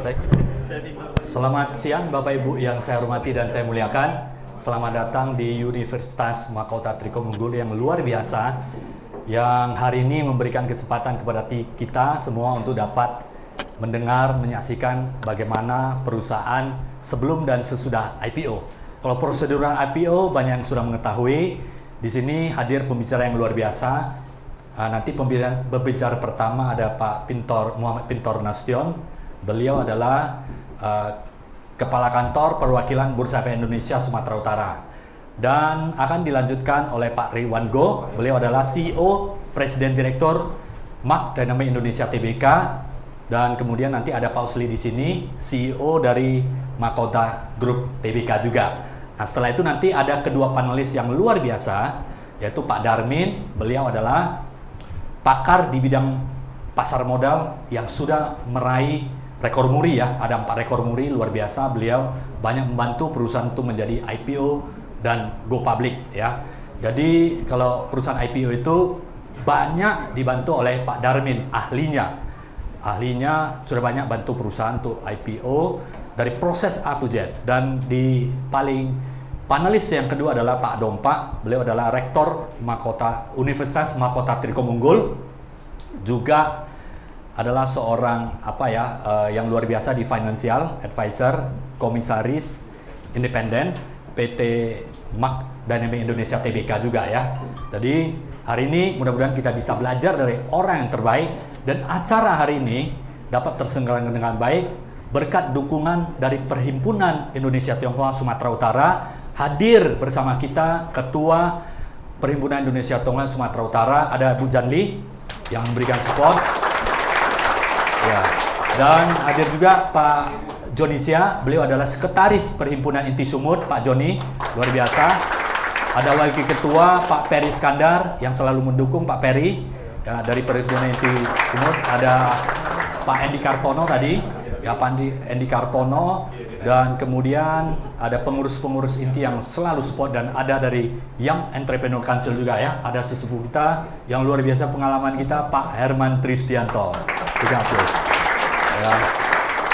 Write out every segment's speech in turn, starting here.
Baik. Selamat siang Bapak Ibu yang saya hormati dan saya muliakan. Selamat datang di Universitas Mahkota Trikomungkul yang luar biasa, yang hari ini memberikan kesempatan kepada kita semua untuk dapat mendengar, menyaksikan bagaimana perusahaan sebelum dan sesudah IPO. Kalau prosedural IPO banyak yang sudah mengetahui. Di sini hadir pembicara yang luar biasa. Nanti pembicara pertama ada Pak Muhammad Pintor Nasution. Beliau adalah Kepala Kantor Perwakilan Bursa Efek Indonesia Sumatera Utara. Dan akan dilanjutkan oleh Pak Ridwan Goh. Beliau adalah CEO, Presiden Direktur MAK Dynamic Indonesia Tbk. Dan kemudian nanti ada Pak Usli di sini, CEO dari Mahkota Group Tbk juga. Nah, setelah itu nanti ada kedua panelis yang luar biasa, yaitu Pak Darmin. Beliau adalah pakar di bidang pasar modal yang sudah meraih rekor muri ya. Ada 4 rekor muri luar biasa. Beliau banyak membantu perusahaan itu menjadi IPO dan go public ya. Jadi kalau perusahaan IPO itu banyak dibantu oleh Pak Darmin, ahlinya. Ahlinya sudah banyak bantu perusahaan untuk IPO dari proses A to Z. Dan di panelis yang kedua adalah Pak Dompak. Beliau adalah Rektor Universitas Mahkota Trikomungkul, juga adalah seorang yang luar biasa di financial advisor, komisaris independen PT MAK Dynamic Indonesia Tbk juga ya. Jadi hari ini mudah-mudahan kita bisa belajar dari orang yang terbaik, dan acara hari ini dapat terselenggarakan dengan baik berkat dukungan dari Perhimpunan Indonesia Tionghoa Sumatera Utara. Hadir bersama kita Ketua Perhimpunan Indonesia Tionghoa Sumatera Utara, ada Bu Janli yang memberikan support. Ya. Dan hadir juga Pak Jonisia, beliau adalah Sekretaris Perhimpunan Inti Sumut, Pak Joni, luar biasa. Ada Wakil Ketua Pak Peri Skandar yang selalu mendukung Pak Peri ya, dari Perhimpunan Inti Sumut. Ada Pak Endi Kartono tadi, ya Pak Endi Kartono, dan kemudian ada pengurus-pengurus inti yang selalu support, dan ada dari Young Entrepreneur Council juga ya. Ada sesepuh kita yang luar biasa pengalaman kita, Pak Herman Tristianto. Ya.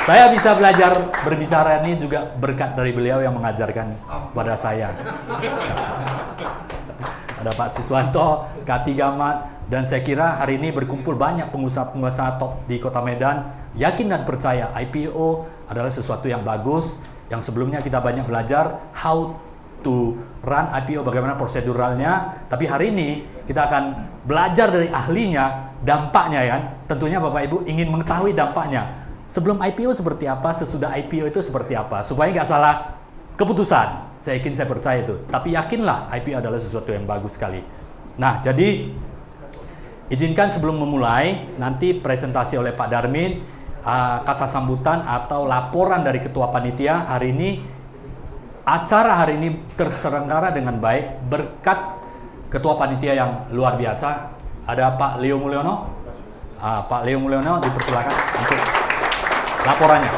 Saya bisa belajar berbicara ini juga berkat dari beliau yang mengajarkan pada saya. Ada Pak Siswanto, Kati Gamat, dan saya kira hari ini berkumpul banyak pengusaha-pengusaha top di Kota Medan, yakin dan percaya IPO adalah sesuatu yang bagus, yang sebelumnya kita banyak belajar how to run IPO, bagaimana proseduralnya, tapi hari ini kita akan belajar dari ahlinya, dampaknya ya. Tentunya Bapak Ibu ingin mengetahui dampaknya. Sebelum IPO seperti apa, sesudah IPO itu seperti apa, supaya nggak salah keputusan. Saya percaya itu. Tapi yakinlah IPO adalah sesuatu yang bagus sekali. Nah, jadi izinkan sebelum memulai, nanti presentasi oleh Pak Darmin, kata sambutan atau laporan dari Ketua Panitia hari ini. Acara hari ini terselenggara dengan baik berkat Ketua Panitia yang luar biasa. Ada Pak Leo Mulyono. Pak Leo Mulyono dipersilakan untuk laporannya.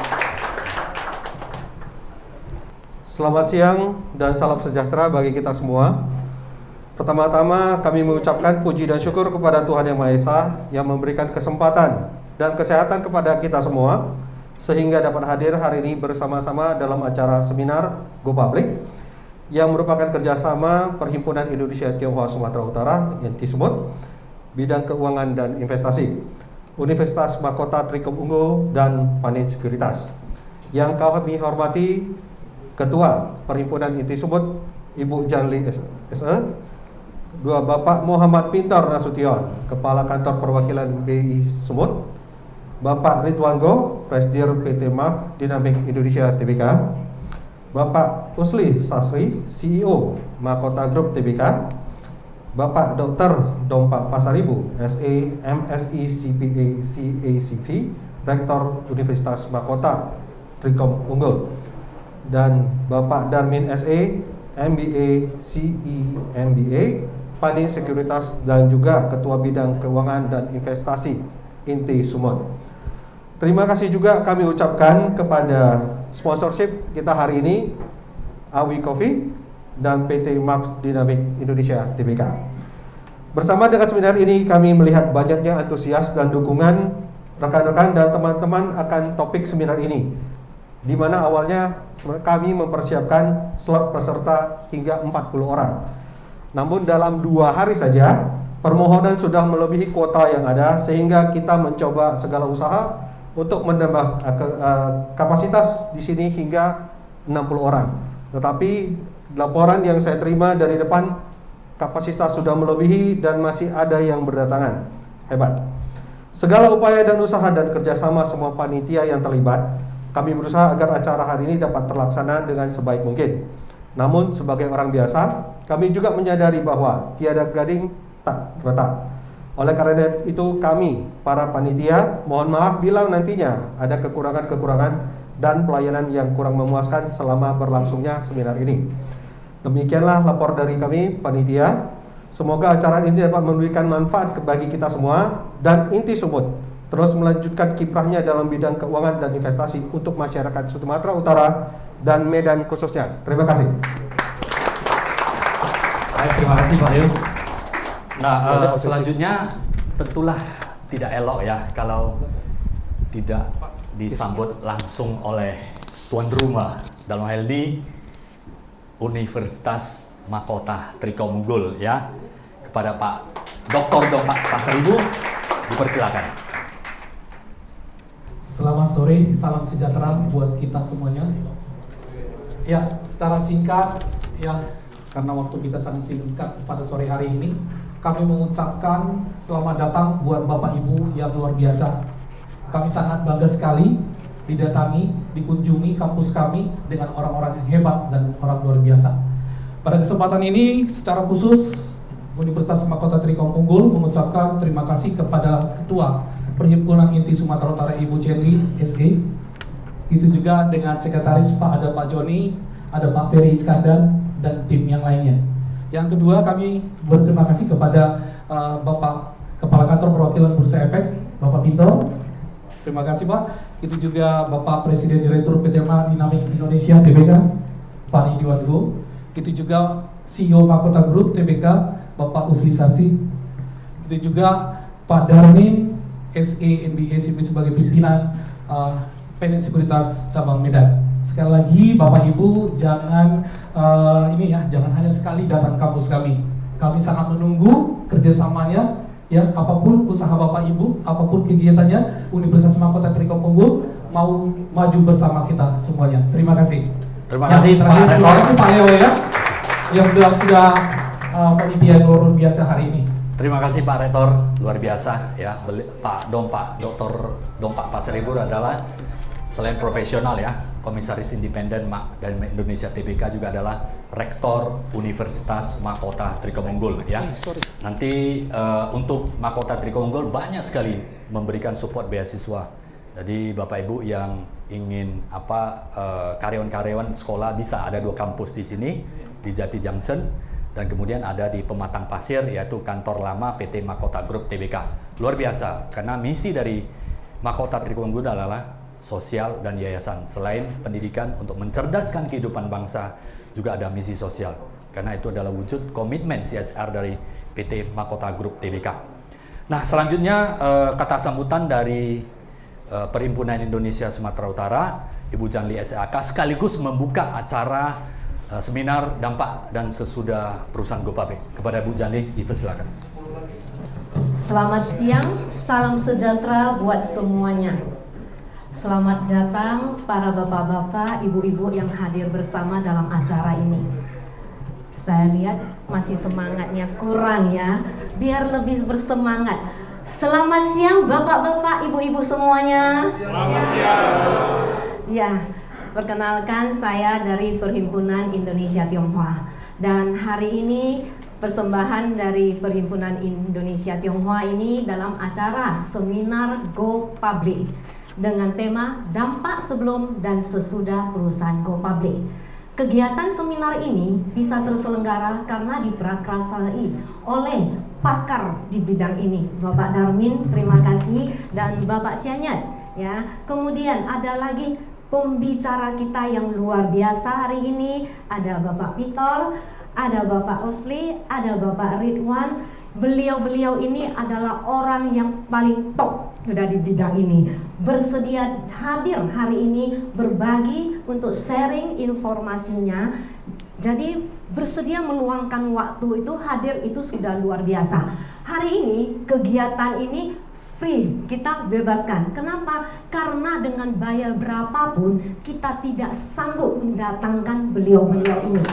Selamat siang dan salam sejahtera bagi kita semua. Pertama-tama kami mengucapkan puji dan syukur kepada Tuhan Yang Maha Esa yang memberikan kesempatan dan kesehatan kepada kita semua sehingga dapat hadir hari ini bersama-sama dalam acara seminar Go Public yang merupakan kerjasama Perhimpunan Indonesia Tionghoa Sumatera Utara Inti Sumut, bidang keuangan dan investasi, Universitas Mahkota Trikomungkul, dan Panin Sekuritas. Yang kami hormati Ketua Perhimpunan Inti Sumut Ibu Janli SE, dua Bapak Muhammad Pintor Nasution, Kepala Kantor Perwakilan BI Sumut, Bapak Ridwan Goh, Presidir PT MAK Dynamic Indonesia Tbk, Bapak Usli Sasri, CEO Mahkota Group Tbk, Bapak Dr. Dompak Pasaribu, SE MSI CPA CACP, Rektor Universitas Mahkota Trikomungkul, dan Bapak Darmin SE MBA CE MBA, Panin Sekuritas, dan juga Ketua Bidang Keuangan dan Investasi Inti Sumut. Terima kasih juga kami ucapkan kepada sponsorship kita hari ini, Awi Coffee dan PT MAK Dynamic Indonesia Tbk. Bersama dengan seminar ini kami melihat banyaknya antusias dan dukungan rekan-rekan dan teman-teman akan topik seminar ini, di mana awalnya kami mempersiapkan slot peserta hingga 40 orang. Namun dalam 2 hari saja permohonan sudah melebihi kuota yang ada, sehingga kita mencoba segala usaha untuk menambah kapasitas di sini hingga 60 orang. Tetapi laporan yang saya terima dari depan, kapasitas sudah melebihi dan masih ada yang berdatangan. Hebat. Segala upaya dan usaha dan kerjasama semua panitia yang terlibat, kami berusaha agar acara hari ini dapat terlaksana dengan sebaik mungkin. Namun sebagai orang biasa, kami juga menyadari bahwa tiada gading tak retak. Oleh karena itu kami, para panitia, mohon maaf bila nantinya ada kekurangan-kekurangan dan pelayanan yang kurang memuaskan selama berlangsungnya seminar ini. Demikianlah lapor dari kami, panitia. Semoga acara ini dapat memberikan manfaat bagi kita semua, dan inti sumut terus melanjutkan kiprahnya dalam bidang keuangan dan investasi untuk masyarakat Sumatera Utara dan Medan khususnya. Terima kasih. Baik, terima kasih Pak Yul. Nah, selanjutnya tentulah tidak elok ya kalau tidak disambut langsung oleh tuan rumah, dalam hal ini Universitas Mahkota Trikomunggul ya. Kepada Pak Dr. Dompak Pasaribu, dipersilakan. Selamat sore, salam sejahtera buat kita semuanya. Ya, secara singkat ya, karena waktu kita sangat singkat pada sore hari ini, kami mengucapkan selamat datang buat Bapak Ibu yang luar biasa. Kami sangat bangga sekali didatangi, dikunjungi kampus kami dengan orang-orang yang hebat dan orang luar biasa. Pada kesempatan ini secara khusus Universitas Mahkota Trikomunggul mengucapkan terima kasih kepada Ketua Perhimpunan Inti Sumatera Utara Ibu Jenly SE. Itu juga dengan Sekretaris ada Pak Joni, ada Pak Ferry Iskandar dan tim yang lainnya. Yang kedua, kami berterima kasih kepada Bapak Kepala Kantor Perwakilan Bursa Efek, Bapak Pinto. Terima kasih Pak. Itu juga Bapak Presiden Direktur PT Dinamik Indonesia TBK, Pak Ridwan Go. Itu juga CEO Mahkota Group TBK, Bapak Usli Sarsi. Itu juga Pak Darmin SE NBA sebagai pimpinan Penen Sekuritas Cabang Medan. Sekali lagi Bapak Ibu jangan jangan hanya sekali datang kampus kami. Kami sangat menunggu kerjasamanya ya, apapun usaha Bapak Ibu, apapun kegiatannya, Universitas Mahkota Trikomunggul mau maju bersama kita semuanya. Terima kasih. Terima kasih Pak Rektor. Terima kasih Pak Leo ya, yang sudah panitia luar biasa hari ini. Terima kasih Pak Rektor, luar biasa ya. Pak Dr. Dompak Pasaribu adalah selain profesional ya, Komisaris Independen dan Indonesia TBK, juga adalah Rektor Universitas Mahkota Trikomunggul ya. Nanti untuk Mahkota Trikomunggul banyak sekali memberikan support beasiswa. Jadi Bapak Ibu yang ingin karyawan-karyawan sekolah bisa, ada 2 kampus di sini, di Jati Junction, dan kemudian ada di Pematang Pasir, yaitu kantor lama PT Mahkota Group TBK. Luar biasa, karena misi dari Mahkota Trikomunggul adalah sosial dan yayasan. Selain pendidikan untuk mencerdaskan kehidupan bangsa, juga ada misi sosial, karena itu adalah wujud komitmen CSR dari PT Mahkota Group TBK. Nah, selanjutnya kata sambutan dari Perhimpunan Indonesia Sumatera Utara, Ibu Janli SEAK, sekaligus membuka acara seminar dampak dan sesudah perusahaan GoPublic. Kepada Bu Janli, dipersilakan. Selamat siang, salam sejahtera buat semuanya. Selamat datang para bapak-bapak, ibu-ibu yang hadir bersama dalam acara ini. Saya lihat masih semangatnya kurang ya, biar lebih bersemangat. Selamat siang bapak-bapak, ibu-ibu semuanya. Selamat siang. Ya, perkenalkan saya dari Perhimpunan Indonesia Tionghoa. Dan hari ini persembahan dari Perhimpunan Indonesia Tionghoa ini dalam acara seminar Go Public dengan tema dampak sebelum dan sesudah perusahaan Go Public. Kegiatan seminar ini bisa terselenggara karena diprakarsai oleh pakar di bidang ini, Bapak Darmin, terima kasih, dan Bapak Sianyat. Ya, kemudian ada lagi pembicara kita yang luar biasa hari ini, ada Bapak Pitor, ada Bapak Usli, ada Bapak Ridwan. Beliau-beliau ini adalah orang yang paling top sudah di bidang ini, bersedia hadir hari ini berbagi untuk sharing informasinya. Jadi bersedia meluangkan waktu itu hadir itu sudah luar biasa. Hari ini kegiatan ini free, kita bebaskan. Kenapa? Karena dengan bayar berapapun kita tidak sanggup mendatangkan beliau-beliau ini.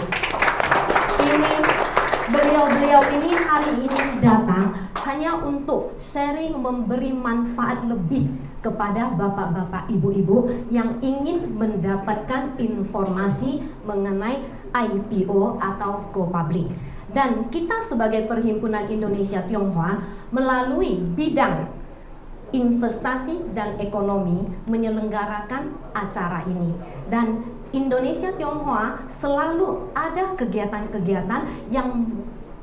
Beliau-beliau ini hari ini datang hanya untuk sharing, memberi manfaat lebih kepada bapak-bapak, ibu-ibu yang ingin mendapatkan informasi mengenai IPO atau go public. Dan kita sebagai Perhimpunan Indonesia Tionghoa melalui bidang investasi dan ekonomi menyelenggarakan acara ini. Dan Indonesia Tionghoa selalu ada kegiatan-kegiatan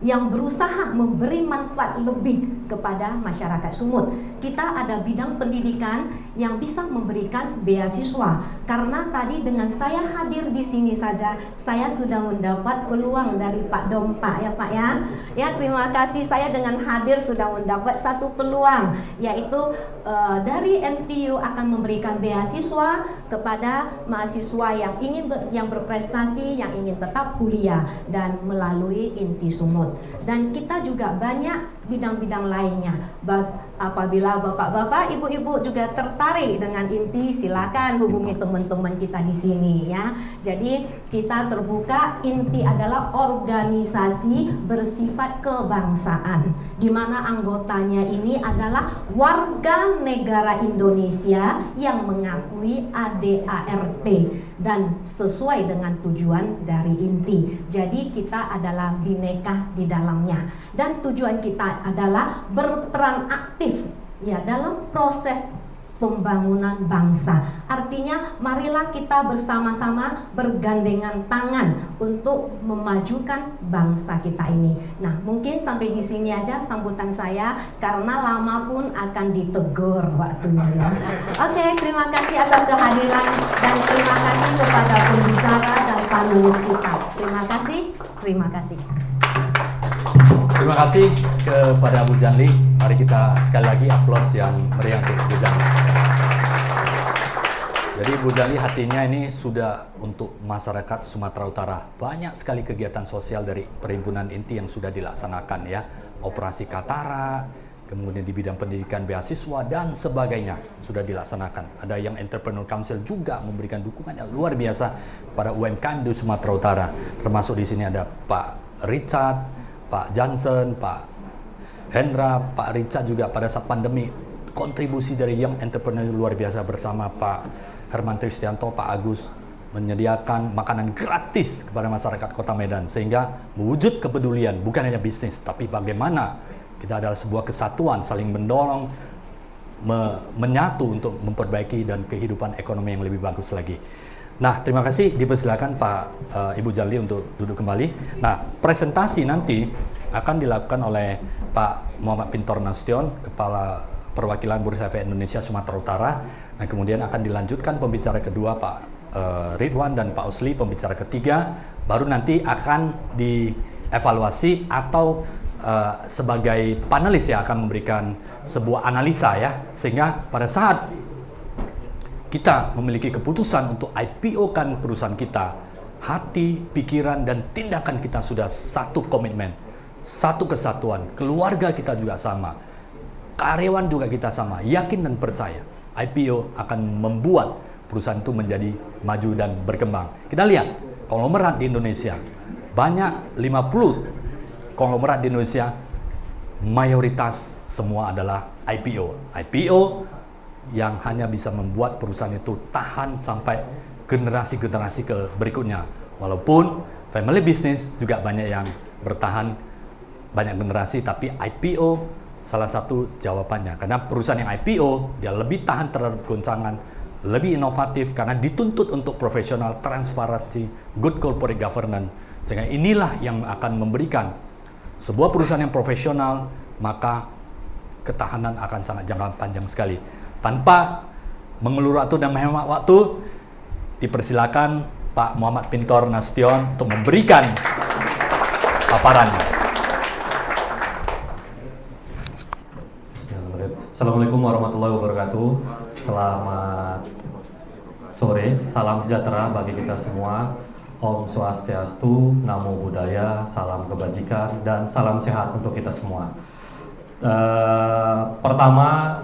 yang berusaha memberi manfaat lebih kepada masyarakat Sumut. Kita ada bidang pendidikan yang bisa memberikan beasiswa. Karena tadi dengan saya hadir di sini saja, saya sudah mendapat peluang dari Pak Dompa ya Pak ya. Ya, terima kasih, saya dengan hadir sudah mendapat satu peluang, yaitu dari MTU akan memberikan beasiswa kepada mahasiswa yang berprestasi, yang ingin tetap kuliah dan melalui Inti Sumut. Dan kita juga banyak bidang-bidang lainnya. Apabila bapak-bapak, ibu-ibu juga tertarik dengan Inti, silakan hubungi teman-teman kita di sini ya. Jadi kita terbuka. Inti adalah organisasi bersifat kebangsaan, di mana anggotanya ini adalah warga negara Indonesia yang mengakui ADART dan sesuai dengan tujuan dari Inti. Jadi kita adalah bineka di dalamnya, dan tujuan kita adalah berperan aktif ya dalam proses pembangunan bangsa. Artinya marilah kita bersama-sama bergandengan tangan untuk memajukan bangsa kita ini. Nah, mungkin sampai di sini aja sambutan saya karena lama pun akan ditegur waktunya ya. Oke, terima kasih atas kehadiran dan terima kasih kepada pembicara dan panelis kita. Terima kasih. Terima kasih. Terima kasih kepada Bu Janli. Mari kita sekali lagi aplaus yang meriah untuk Bu Janli. Jadi Bu Janli hatinya ini sudah untuk masyarakat Sumatera Utara. Banyak sekali kegiatan sosial dari Perhimpunan Inti yang sudah dilaksanakan ya. Operasi Katara, kemudian di bidang pendidikan beasiswa dan sebagainya sudah dilaksanakan. Ada yang Entrepreneur Council juga memberikan dukungan yang luar biasa pada UMKM di Sumatera Utara. Termasuk di sini ada Pak Richard, Pak Johnson, Pak Hendra, Pak Richard juga pada saat pandemi. Kontribusi dari Young Entrepreneur luar biasa bersama Pak Herman Tristianto, Pak Agus menyediakan makanan gratis kepada masyarakat Kota Medan, sehingga mewujud kepedulian bukan hanya bisnis tapi bagaimana kita adalah sebuah kesatuan saling mendorong menyatu untuk memperbaiki dan kehidupan ekonomi yang lebih bagus lagi. Nah, terima kasih, dipersilakan Pak Ibu Janli untuk duduk kembali. Nah, presentasi nanti akan dilakukan oleh Pak Muhammad Pintor Nasution, Kepala Perwakilan Bursa Efek Indonesia Sumatera Utara. Nah, kemudian akan dilanjutkan pembicara kedua Pak Ridwan dan Pak Osli, pembicara ketiga. Baru nanti akan dievaluasi atau sebagai panelis ya akan memberikan sebuah analisa ya, sehingga pada saat kita memiliki keputusan untuk IPO-kan perusahaan kita, hati, pikiran, dan tindakan kita sudah satu komitmen, satu kesatuan, keluarga kita juga sama, karyawan juga kita sama, yakin dan percaya IPO akan membuat perusahaan itu menjadi maju dan berkembang. Kita lihat konglomerat di Indonesia, banyak 50 konglomerat di Indonesia, mayoritas semua adalah IPO. IPO yang hanya bisa membuat perusahaan itu tahan sampai generasi-generasi ke berikutnya. Walaupun family business juga banyak yang bertahan banyak generasi, tapi IPO salah satu jawabannya. Karena perusahaan yang IPO dia lebih tahan terhadap goncangan, lebih inovatif karena dituntut untuk profesional, transparansi, good corporate governance. Sehingga inilah yang akan memberikan sebuah perusahaan yang profesional, maka ketahanan akan sangat jangka panjang sekali. Tanpa mengelur waktu dan menghemat waktu, dipersilakan Pak Muhammad Pintor Nasution untuk memberikan paparannya. Assalamualaikum warahmatullahi wabarakatuh. Selamat sore, salam sejahtera bagi kita semua. Om Swastiastu, Namo Buddhaya, salam kebajikan, dan salam sehat untuk kita semua. Pertama,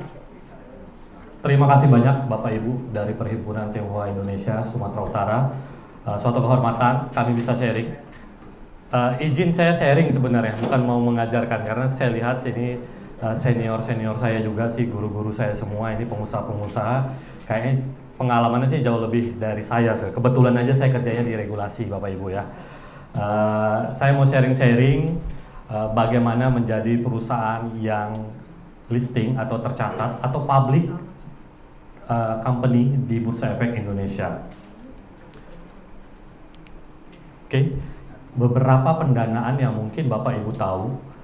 terima kasih banyak Bapak Ibu dari Perhimpunan Tionghoa Indonesia Sumatera Utara. Suatu kehormatan kami bisa sharing. Izin saya sharing sebenarnya, bukan mau mengajarkan, karena saya lihat sini senior-senior saya juga sih, guru-guru saya semua ini pengusaha-pengusaha, kayaknya pengalamannya sih jauh lebih dari saya. Kebetulan aja saya kerjanya di regulasi Bapak Ibu ya. Saya mau sharing-sharing bagaimana menjadi perusahaan yang listing atau tercatat atau public company di Bursa Efek Indonesia. Oke, beberapa pendanaan yang mungkin Bapak Ibu tahu.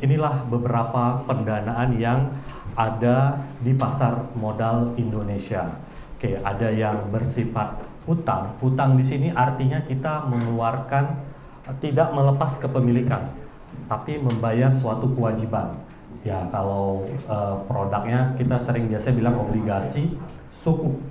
Inilah beberapa pendanaan yang ada di pasar modal Indonesia. Oke, ada yang bersifat hutang. Hutang di sini artinya kita mengeluarkan, tidak melepas kepemilikan, tapi membayar suatu kewajiban. Ya, kalau produknya kita sering biasa bilang obligasi sukuk.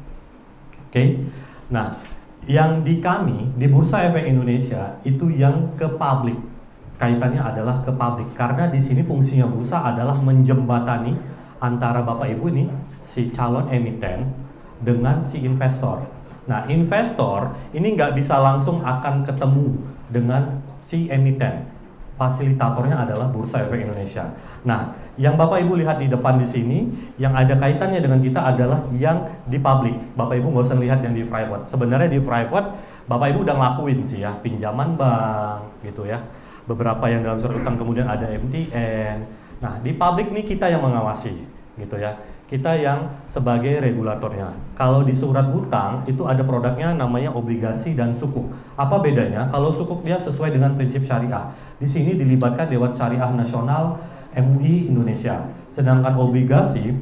Oke, nah yang di kami di Bursa Efek Indonesia itu yang ke publik. Kaitannya adalah ke publik, karena di sini fungsinya bursa adalah menjembatani antara Bapak Ibu ini, si calon emiten dengan si investor. Nah, investor ini nggak bisa langsung akan ketemu dengan si emiten. Fasilitatornya adalah Bursa Efek Indonesia. Nah, yang Bapak Ibu lihat di depan di sini, yang ada kaitannya dengan kita adalah yang di publik. Bapak Ibu nggak usah lihat yang di private. Sebenarnya di private, Bapak Ibu udah ngelakuin sih ya, pinjaman bank gitu ya. Beberapa yang dalam surat utang, kemudian ada MTN. Nah, di publik nih kita yang mengawasi gitu ya. Kita yang sebagai regulatornya. Kalau di surat hutang itu ada produknya namanya obligasi dan sukuk. Apa bedanya? Kalau sukuk dia sesuai dengan prinsip syariah. Di sini dilibatkan Dewan Syariah Nasional MUI Indonesia. Sedangkan obligasi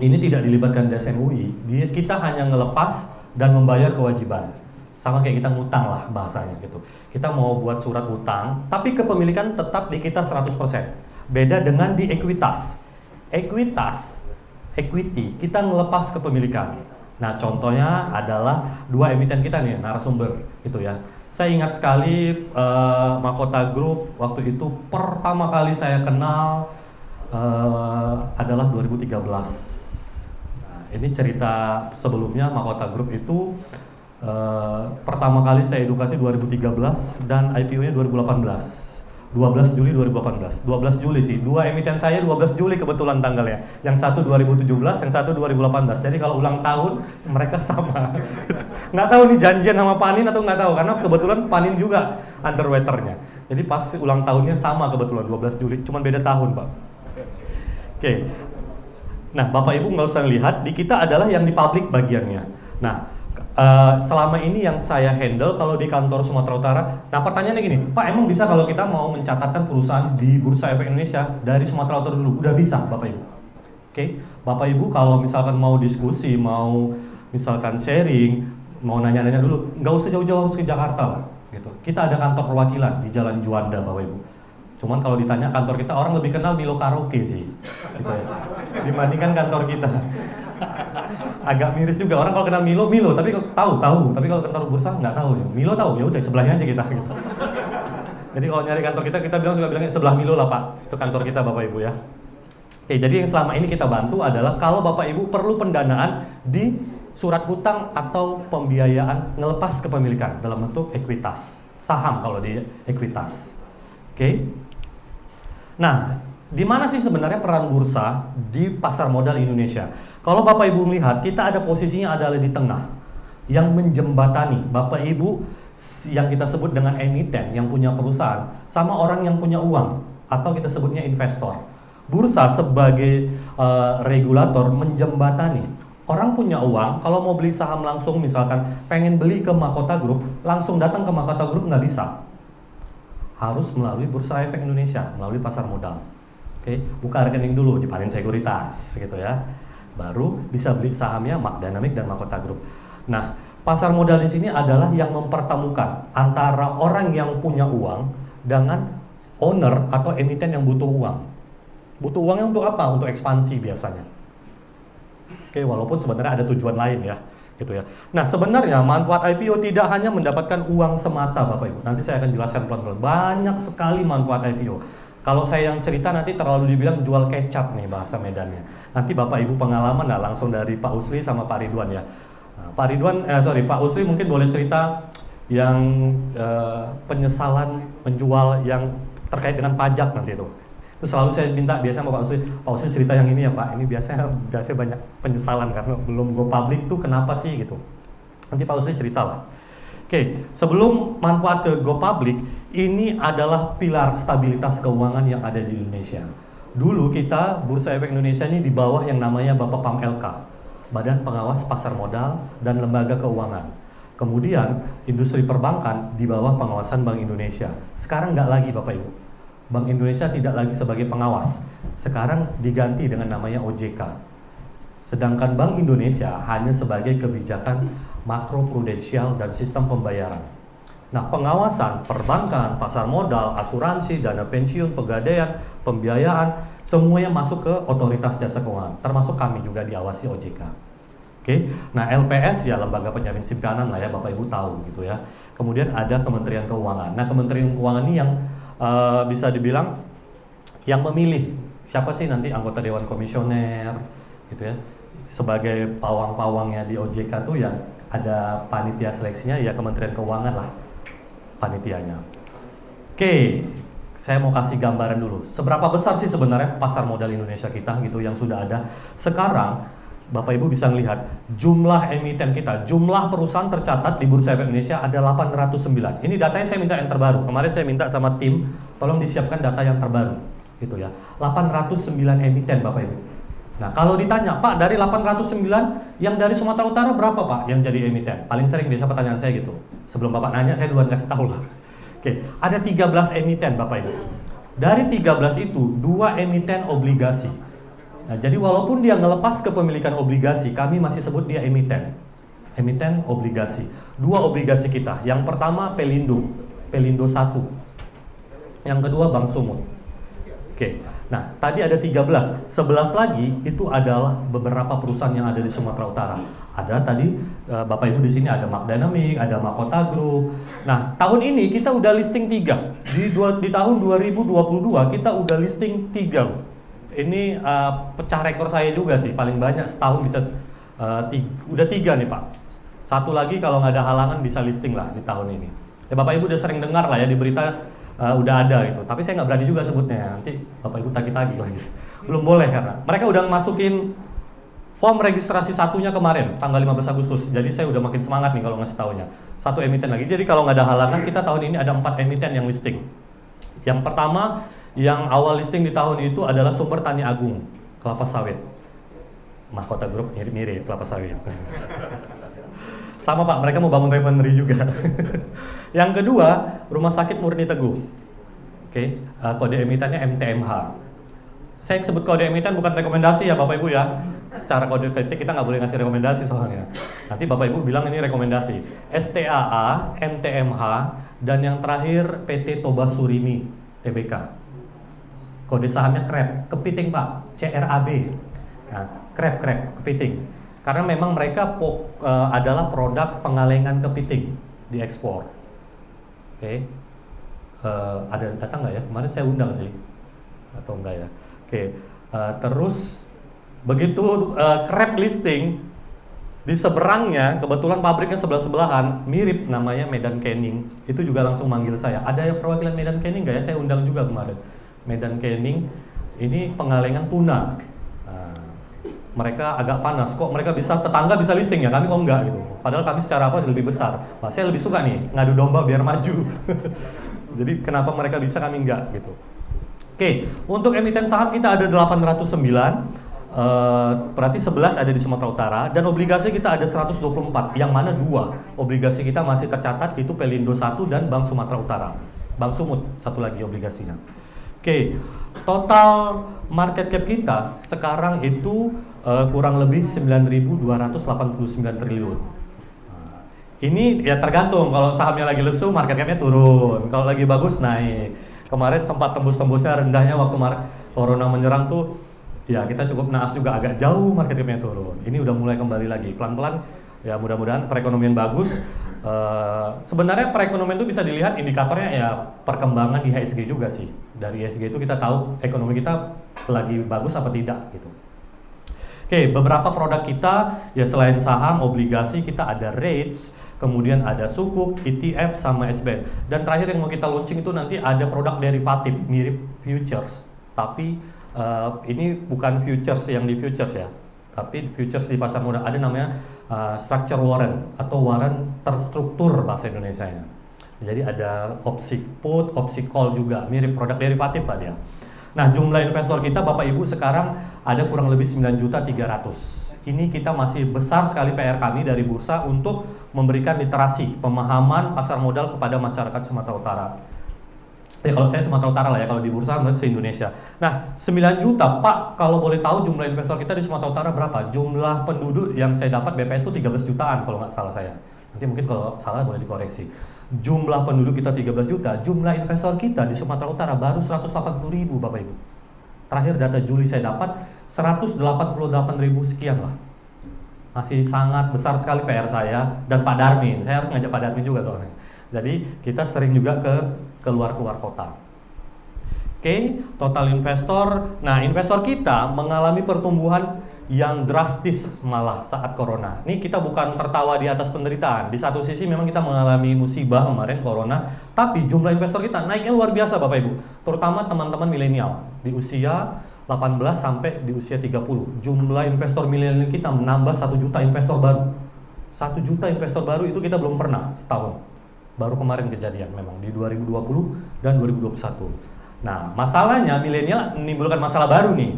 ini tidak dilibatkan DSN UI. Kita hanya ngelepas dan membayar kewajiban. Sama kayak kita ngutang lah bahasanya gitu. Kita mau buat surat hutang, tapi kepemilikan tetap di kita 100%. Beda dengan di ekuitas. Equity, kita ngelepas kepemilikan. Nah, contohnya adalah dua emiten kita nih, narasumber gitu ya. Saya ingat sekali Mahkota Group waktu itu pertama kali saya kenal adalah 2013. Nah, ini cerita sebelumnya. Mahkota Group itu pertama kali saya edukasi 2013 dan IPO-nya 2018. 12 Juli 2018. 12 Juli sih. Dua emiten saya 12 Juli kebetulan tanggalnya. Yang satu 2017, yang satu 2018. Jadi kalau ulang tahun mereka sama. Nggak tahu nih janjian sama Panin atau nggak tahu, karena kebetulan Panin juga underwaternya. Jadi pas ulang tahunnya sama kebetulan 12 Juli, cuman beda tahun, Pak. Oke. Nah, Bapak Ibu nggak usah lihat, di kita adalah yang di publik bagiannya. Nah, selama ini yang saya handle kalau di kantor Sumatera Utara. Nah, pertanyaannya gini, Pak, emang bisa kalau kita mau mencatatkan perusahaan di Bursa Efek Indonesia dari Sumatera Utara dulu? Udah bisa, Bapak Ibu. Oke, Bapak Ibu kalau misalkan mau diskusi, mau misalkan sharing, mau nanya-nanya dulu, nggak usah jauh-jauh harus ke Jakarta lah, gitu. Kita ada kantor perwakilan di Jalan Juanda, Bapak Ibu. Cuman kalau ditanya kantor kita, orang lebih kenal Milo Karaoke sih, gitu ya, dibandingkan kantor kita. Agak miris juga, orang kalau kenal Milo, tapi tahu, tapi kalau kantor bursa nggak tahu ya. Milo tahu, ya udah sebelahnya aja kita. Gitu. Jadi kalau nyari kantor kita bilangnya sebelah Milo lah Pak, itu kantor kita Bapak Ibu ya. Oke, jadi yang selama ini kita bantu adalah kalau Bapak Ibu perlu pendanaan di surat hutang atau pembiayaan ngelepas kepemilikan dalam bentuk ekuitas, saham kalau di ekuitas. Oke. Nah, di mana sih sebenarnya peran bursa di pasar modal Indonesia? Kalau Bapak Ibu melihat, kita ada posisinya adalah di tengah, yang menjembatani Bapak Ibu yang kita sebut dengan emiten, yang punya perusahaan, sama orang yang punya uang, atau kita sebutnya investor. Bursa sebagai regulator menjembatani. Orang punya uang, kalau mau beli saham langsung, misalkan pengen beli ke Mahkota Group, langsung datang ke Mahkota Group nggak bisa. Harus melalui Bursa Efek Indonesia, melalui pasar modal. Oke, buka rekening dulu di Panin Sekuritas gitu ya. Baru bisa beli sahamnya Mak Dynamic dan Mahkota Group. Nah, pasar modal di sini adalah yang mempertemukan antara orang yang punya uang dengan owner atau emiten yang butuh uang. Butuh uangnya untuk apa? Untuk ekspansi biasanya. Oke, walaupun sebenarnya ada tujuan lain ya, gitu ya. Nah, sebenarnya manfaat IPO tidak hanya mendapatkan uang semata, Bapak Ibu. Nanti saya akan jelaskan pelan-pelan. Banyak sekali manfaat IPO. Kalau saya yang cerita nanti terlalu dibilang jual kecap nih bahasa Medannya. Nanti Bapak Ibu pengalaman lah langsung dari Pak Usli sama Pak Ridwan ya. Nah, Pak Usli mungkin boleh cerita yang penyesalan menjual yang terkait dengan pajak nanti itu. Itu selalu saya minta biasanya sama Pak Usli cerita yang ini ya Pak. Ini biasanya banyak penyesalan karena belum go public tuh kenapa sih gitu. Nanti Pak Usli cerita lah. Oke, sebelum manfaat ke go public, ini adalah pilar stabilitas keuangan yang ada di Indonesia. Dulu kita Bursa Efek Indonesia ini di bawah yang namanya Bapak PAM LK, Badan Pengawas Pasar Modal dan Lembaga Keuangan. Kemudian industri perbankan di bawah pengawasan Bank Indonesia. Sekarang nggak lagi Bapak Ibu. Bank Indonesia tidak lagi sebagai pengawas. Sekarang diganti dengan namanya OJK. Sedangkan Bank Indonesia hanya sebagai kebijakan makroprudensial dan sistem pembayaran. Nah, pengawasan perbankan, pasar modal, asuransi, dana pensiun, pegadaian, pembiayaan, semuanya masuk ke otoritas jasa keuangan, termasuk kami juga diawasi OJK. Oke, nah LPS ya lembaga penjamin simpanan lah ya Bapak Ibu tahu gitu ya. Kemudian ada Kementerian Keuangan. Nah, Kementerian Keuangan ini yang bisa dibilang yang memilih siapa sih nanti anggota Dewan Komisioner gitu ya. Sebagai pawang-pawangnya di OJK tuh yang ada panitia seleksinya ya Kementerian Keuangan lah panitianya. Oke, saya mau kasih gambaran dulu. Seberapa besar sih sebenarnya pasar modal Indonesia kita gitu yang sudah ada. Sekarang Bapak Ibu bisa melihat jumlah emiten kita, jumlah perusahaan tercatat di Bursa Efek Indonesia ada 809. Ini datanya saya minta yang terbaru. Kemarin saya minta sama tim, tolong disiapkan data yang terbaru, gitu ya. 809 emiten Bapak Ibu. Nah, kalau ditanya, Pak, dari 809 yang dari Sumatera Utara berapa Pak yang jadi emiten? Paling sering biasa pertanyaan saya gitu. Sebelum Bapak nanya, saya duluan kasih tahu lah. Oke, ada 13 emiten Bapak Ibu. Dari 13 itu, 2 emiten obligasi. Nah, jadi walaupun dia ngelepas kepemilikan obligasi, kami masih sebut dia emiten obligasi. 2 obligasi kita, yang pertama Pelindo 1, yang kedua Bank Sumut. Oke, nah tadi ada 13, 11 lagi itu adalah beberapa perusahaan yang ada di Sumatera Utara. Ada tadi Bapak Ibu di sini ada Magdynamic, ada Mahkota Group. Nah, tahun ini kita udah listing 3. Di tahun 2022 kita udah listing 3. Ini pecah rekor saya juga sih, paling banyak setahun bisa udah 3 nih Pak. Satu lagi kalau nggak ada halangan bisa listing lah di tahun ini. Ya Bapak Ibu udah sering dengar lah ya di berita udah ada gitu. Tapi saya nggak berani juga sebutnya, nanti Bapak Ibu tagih-tagih lagi. Belum boleh karena mereka udah masukin form registrasi satunya kemarin tanggal 15 Agustus. Jadi saya udah makin semangat nih kalau ngasih taunya. 1 emiten lagi. Jadi kalau nggak ada halangan kita tahun ini ada 4 emiten yang listing. Yang pertama yang awal listing di tahun itu adalah Sumber Tani Agung, kelapa sawit. Mahkota Group mirip-mirip kelapa sawit. Sama Pak, mereka mau bangun refinery juga. Yang kedua, Rumah Sakit Murni Teguh. Oke, kode emitennya MTMH. Saya sebut kode emiten bukan rekomendasi ya Bapak Ibu ya. Secara kode etik kita nggak boleh ngasih rekomendasi soalnya. Nanti Bapak Ibu bilang ini rekomendasi. STAA, MTMH, dan yang terakhir PT Toba Surimi, TBK. Kode sahamnya KREP, kepiting Pak, CRAB. Nah, KREP, kepiting. Karena memang mereka adalah produk pengalengan kepiting di ekspor. Oke. Ada data nggak ya? Kemarin saya undang sih, atau enggak ya? Oke. Terus begitu KREP listing di seberangnya, kebetulan pabriknya sebelah-sebelahan, mirip namanya Medan Canning. Itu juga langsung manggil saya. Ada yang perwakilan Medan Canning nggak ya? Saya undang juga kemarin. Medan Canning ini pengalengan tuna. Nah, mereka agak panas, kok mereka bisa tetangga bisa listing ya, kami kok enggak gitu. Padahal kami secara apa lebih besar. Nah, saya lebih suka nih ngadu domba biar maju. Jadi kenapa mereka bisa kami enggak gitu. Oke, untuk emiten saham kita ada 809. Berarti 11 ada di Sumatera Utara dan obligasi kita ada 124, yang mana 2 obligasi kita masih tercatat itu Pelindo 1 dan Bank Sumatera Utara. Bank Sumut satu lagi obligasinya. Oke, total market cap kita sekarang itu kurang lebih 9.289 triliun. Nah, ini ya tergantung, kalau sahamnya lagi lesu market capnya turun, kalau lagi bagus naik. Kemarin sempat tembus-tembusnya rendahnya waktu Corona menyerang tuh, ya kita cukup naas juga, agak jauh market cap-nya turun. Ini udah mulai kembali lagi, pelan-pelan. Ya mudah-mudahan perekonomian bagus. Sebenarnya perekonomian itu bisa dilihat indikatornya ya perkembangan IHSG juga sih. Dari IHSG itu kita tahu ekonomi kita lagi bagus apa tidak gitu. Oke, beberapa produk kita ya selain saham, obligasi kita ada REITs, kemudian ada sukuk, ETF sama SBN. Dan terakhir yang mau kita launching itu nanti ada produk derivatif mirip futures. Tapi ini bukan futures yang di futures ya. Tapi futures di pasar modal ada namanya structure warrant atau warrant terstruktur bahasa Indonesianya. Jadi ada opsi put, opsi call juga, mirip produk derivatif lah dia. Nah, jumlah investor kita Bapak Ibu sekarang ada kurang lebih 9.300.000. Ini kita masih besar sekali PR kami dari bursa untuk memberikan literasi, pemahaman pasar modal kepada masyarakat Sumatera Utara. Ya kalau saya Sumatera Utara lah ya, kalau di bursa berarti se-Indonesia. Nah, 9 juta, Pak, kalau boleh tahu jumlah investor kita di Sumatera Utara berapa? Jumlah penduduk yang saya dapat BPS itu 13 jutaan kalau nggak salah saya. Nanti mungkin kalau salah boleh dikoreksi. Jumlah penduduk kita 13 juta, jumlah investor kita di Sumatera Utara baru 180.000 Bapak Ibu. Terakhir data Juli saya dapat 188.000 sekian lah. Masih sangat besar sekali PR saya dan Pak Darmin. Saya harus ngajak Pak Darmin juga soalnya. Jadi kita sering juga ke keluar kota. Oke, total investor. Nah, investor kita mengalami pertumbuhan yang drastis malah saat corona. Ini kita bukan tertawa di atas penderitaan. Di satu sisi memang kita mengalami musibah kemarin corona, tapi jumlah investor kita naiknya luar biasa Bapak Ibu. Terutama teman-teman milenial di usia 18 sampai di usia 30. Jumlah investor milenial kita menambah 1 juta investor baru. 1 juta investor baru itu kita belum pernah setahun. Baru kemarin kejadian memang di 2020 dan 2021. Nah, masalahnya milenial menimbulkan masalah baru nih.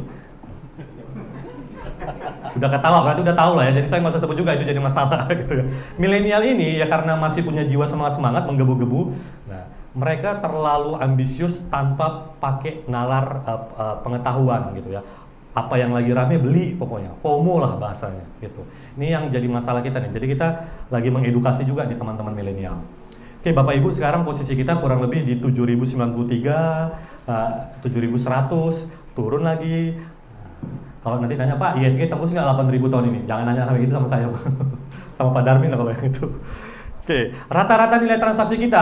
Udah ketawa berarti udah tahu lah ya, jadi saya nggak usah sebut juga itu jadi masalah gitu. Milenial ini ya karena masih punya jiwa semangat menggebu-gebu. Nah, mereka terlalu ambisius tanpa pakai nalar pengetahuan gitu ya. Apa yang lagi rame beli pokoknya, FOMO lah bahasanya gitu. Ini yang jadi masalah kita nih. Jadi kita lagi mengedukasi juga nih teman-teman milenial. Oke, Bapak Ibu, sekarang posisi kita kurang lebih di 7.093, 7.100, turun lagi. Kalau nanti nanya, Pak, IHSG tembus nggak 8.000 tahun ini? Jangan nanya sampai gitu sama saya, Pak. Sama Pak Darmin lah kalau yang itu. Oke, rata-rata nilai transaksi kita,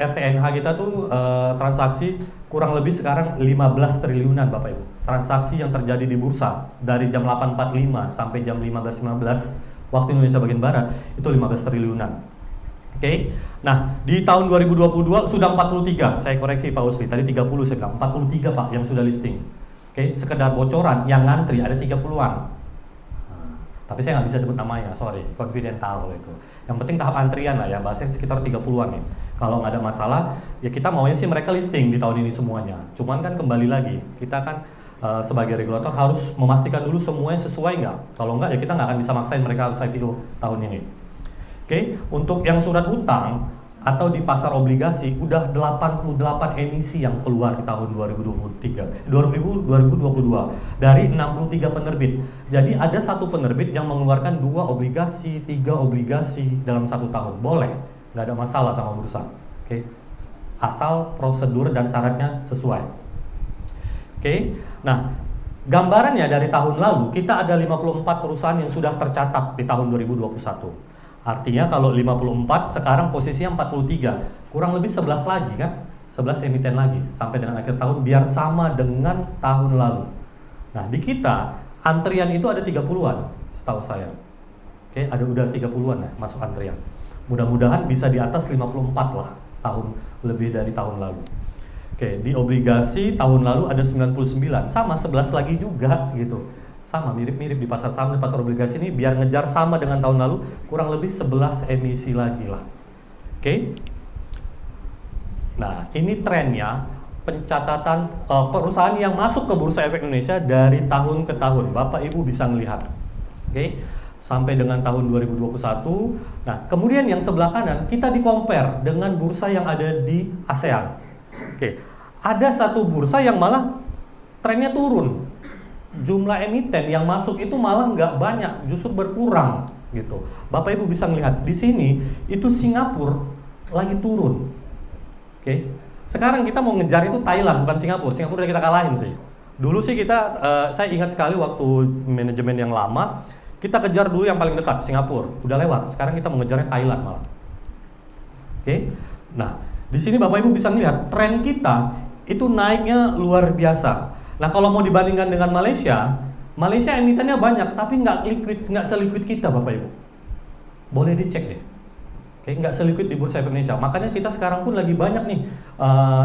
RTNH kita tuh transaksi kurang lebih sekarang 15 triliunan Bapak Ibu. Transaksi yang terjadi di bursa dari jam 8.45 sampai jam 15.15 waktu Indonesia bagian Barat itu 15 triliunan. Oke, nah di tahun 2022 sudah 43, saya koreksi Pak Usli, tadi 30 saya bilang, 43 Pak yang sudah listing. Oke, sekedar bocoran, yang ngantri ada 30-an. Tapi saya nggak bisa sebut namanya, sorry, confidential itu. Yang penting tahap antrian lah ya, bahasanya sekitar 30-an nih. Kalau nggak ada masalah, ya kita maunya sih mereka listing di tahun ini semuanya. Cuman kan kembali lagi, kita kan sebagai regulator harus memastikan dulu semuanya sesuai nggak. Kalau nggak ya kita nggak akan bisa maksain mereka harus IPO tahun ini. Oke, untuk yang surat utang atau di pasar obligasi udah 88 emisi yang keluar di tahun 2022 dari 63 penerbit. Jadi ada satu penerbit yang mengeluarkan 2 obligasi, 3 obligasi dalam 1 tahun. Boleh, nggak ada masalah sama bursa. Oke, asal prosedur dan syaratnya sesuai. Oke, nah gambarannya dari tahun lalu kita ada 54 perusahaan yang sudah tercatat di tahun 2021. Artinya kalau 54 sekarang posisinya 43, kurang lebih 11 lagi kan, 11 emiten lagi sampai dengan akhir tahun biar sama dengan tahun lalu. Nah di kita antrian itu ada 30-an setahu saya. Oke, ada udah 30-an ya masuk antrian. Mudah-mudahan bisa di atas 54 lah tahun lebih dari tahun lalu. Oke, di obligasi tahun lalu ada 99, sama 11 lagi juga gitu. Sama mirip-mirip di pasar saham dan pasar obligasi ini biar ngejar sama dengan tahun lalu kurang lebih 11 emisi lagi lah. Oke. Nah, ini trennya pencatatan perusahaan yang masuk ke Bursa Efek Indonesia dari tahun ke tahun. Bapak Ibu bisa melihat. Oke. Sampai dengan tahun 2021. Nah, kemudian yang sebelah kanan kita di-compare dengan bursa yang ada di ASEAN. Oke. Ada satu bursa yang malah trennya turun. Jumlah emiten yang masuk itu malah nggak banyak, justru berkurang gitu. Bapak Ibu bisa melihat di sini itu Singapura lagi turun. Oke. Sekarang kita mau ngejar itu Thailand bukan Singapura. Singapura udah kita kalahin sih. Dulu sih kita, saya ingat sekali waktu manajemen yang lama, kita kejar dulu yang paling dekat, Singapura, udah lewat. Sekarang kita mengejarnya Thailand malah. Oke, nah di sini Bapak Ibu bisa melihat tren kita itu naiknya luar biasa. Nah kalau mau dibandingkan dengan Malaysia, Malaysia emitennya banyak, tapi nggak seliquid kita Bapak Ibu. Boleh dicek deh. Oke, nggak seliquid di Bursa Efek Indonesia. Makanya kita sekarang pun lagi banyak nih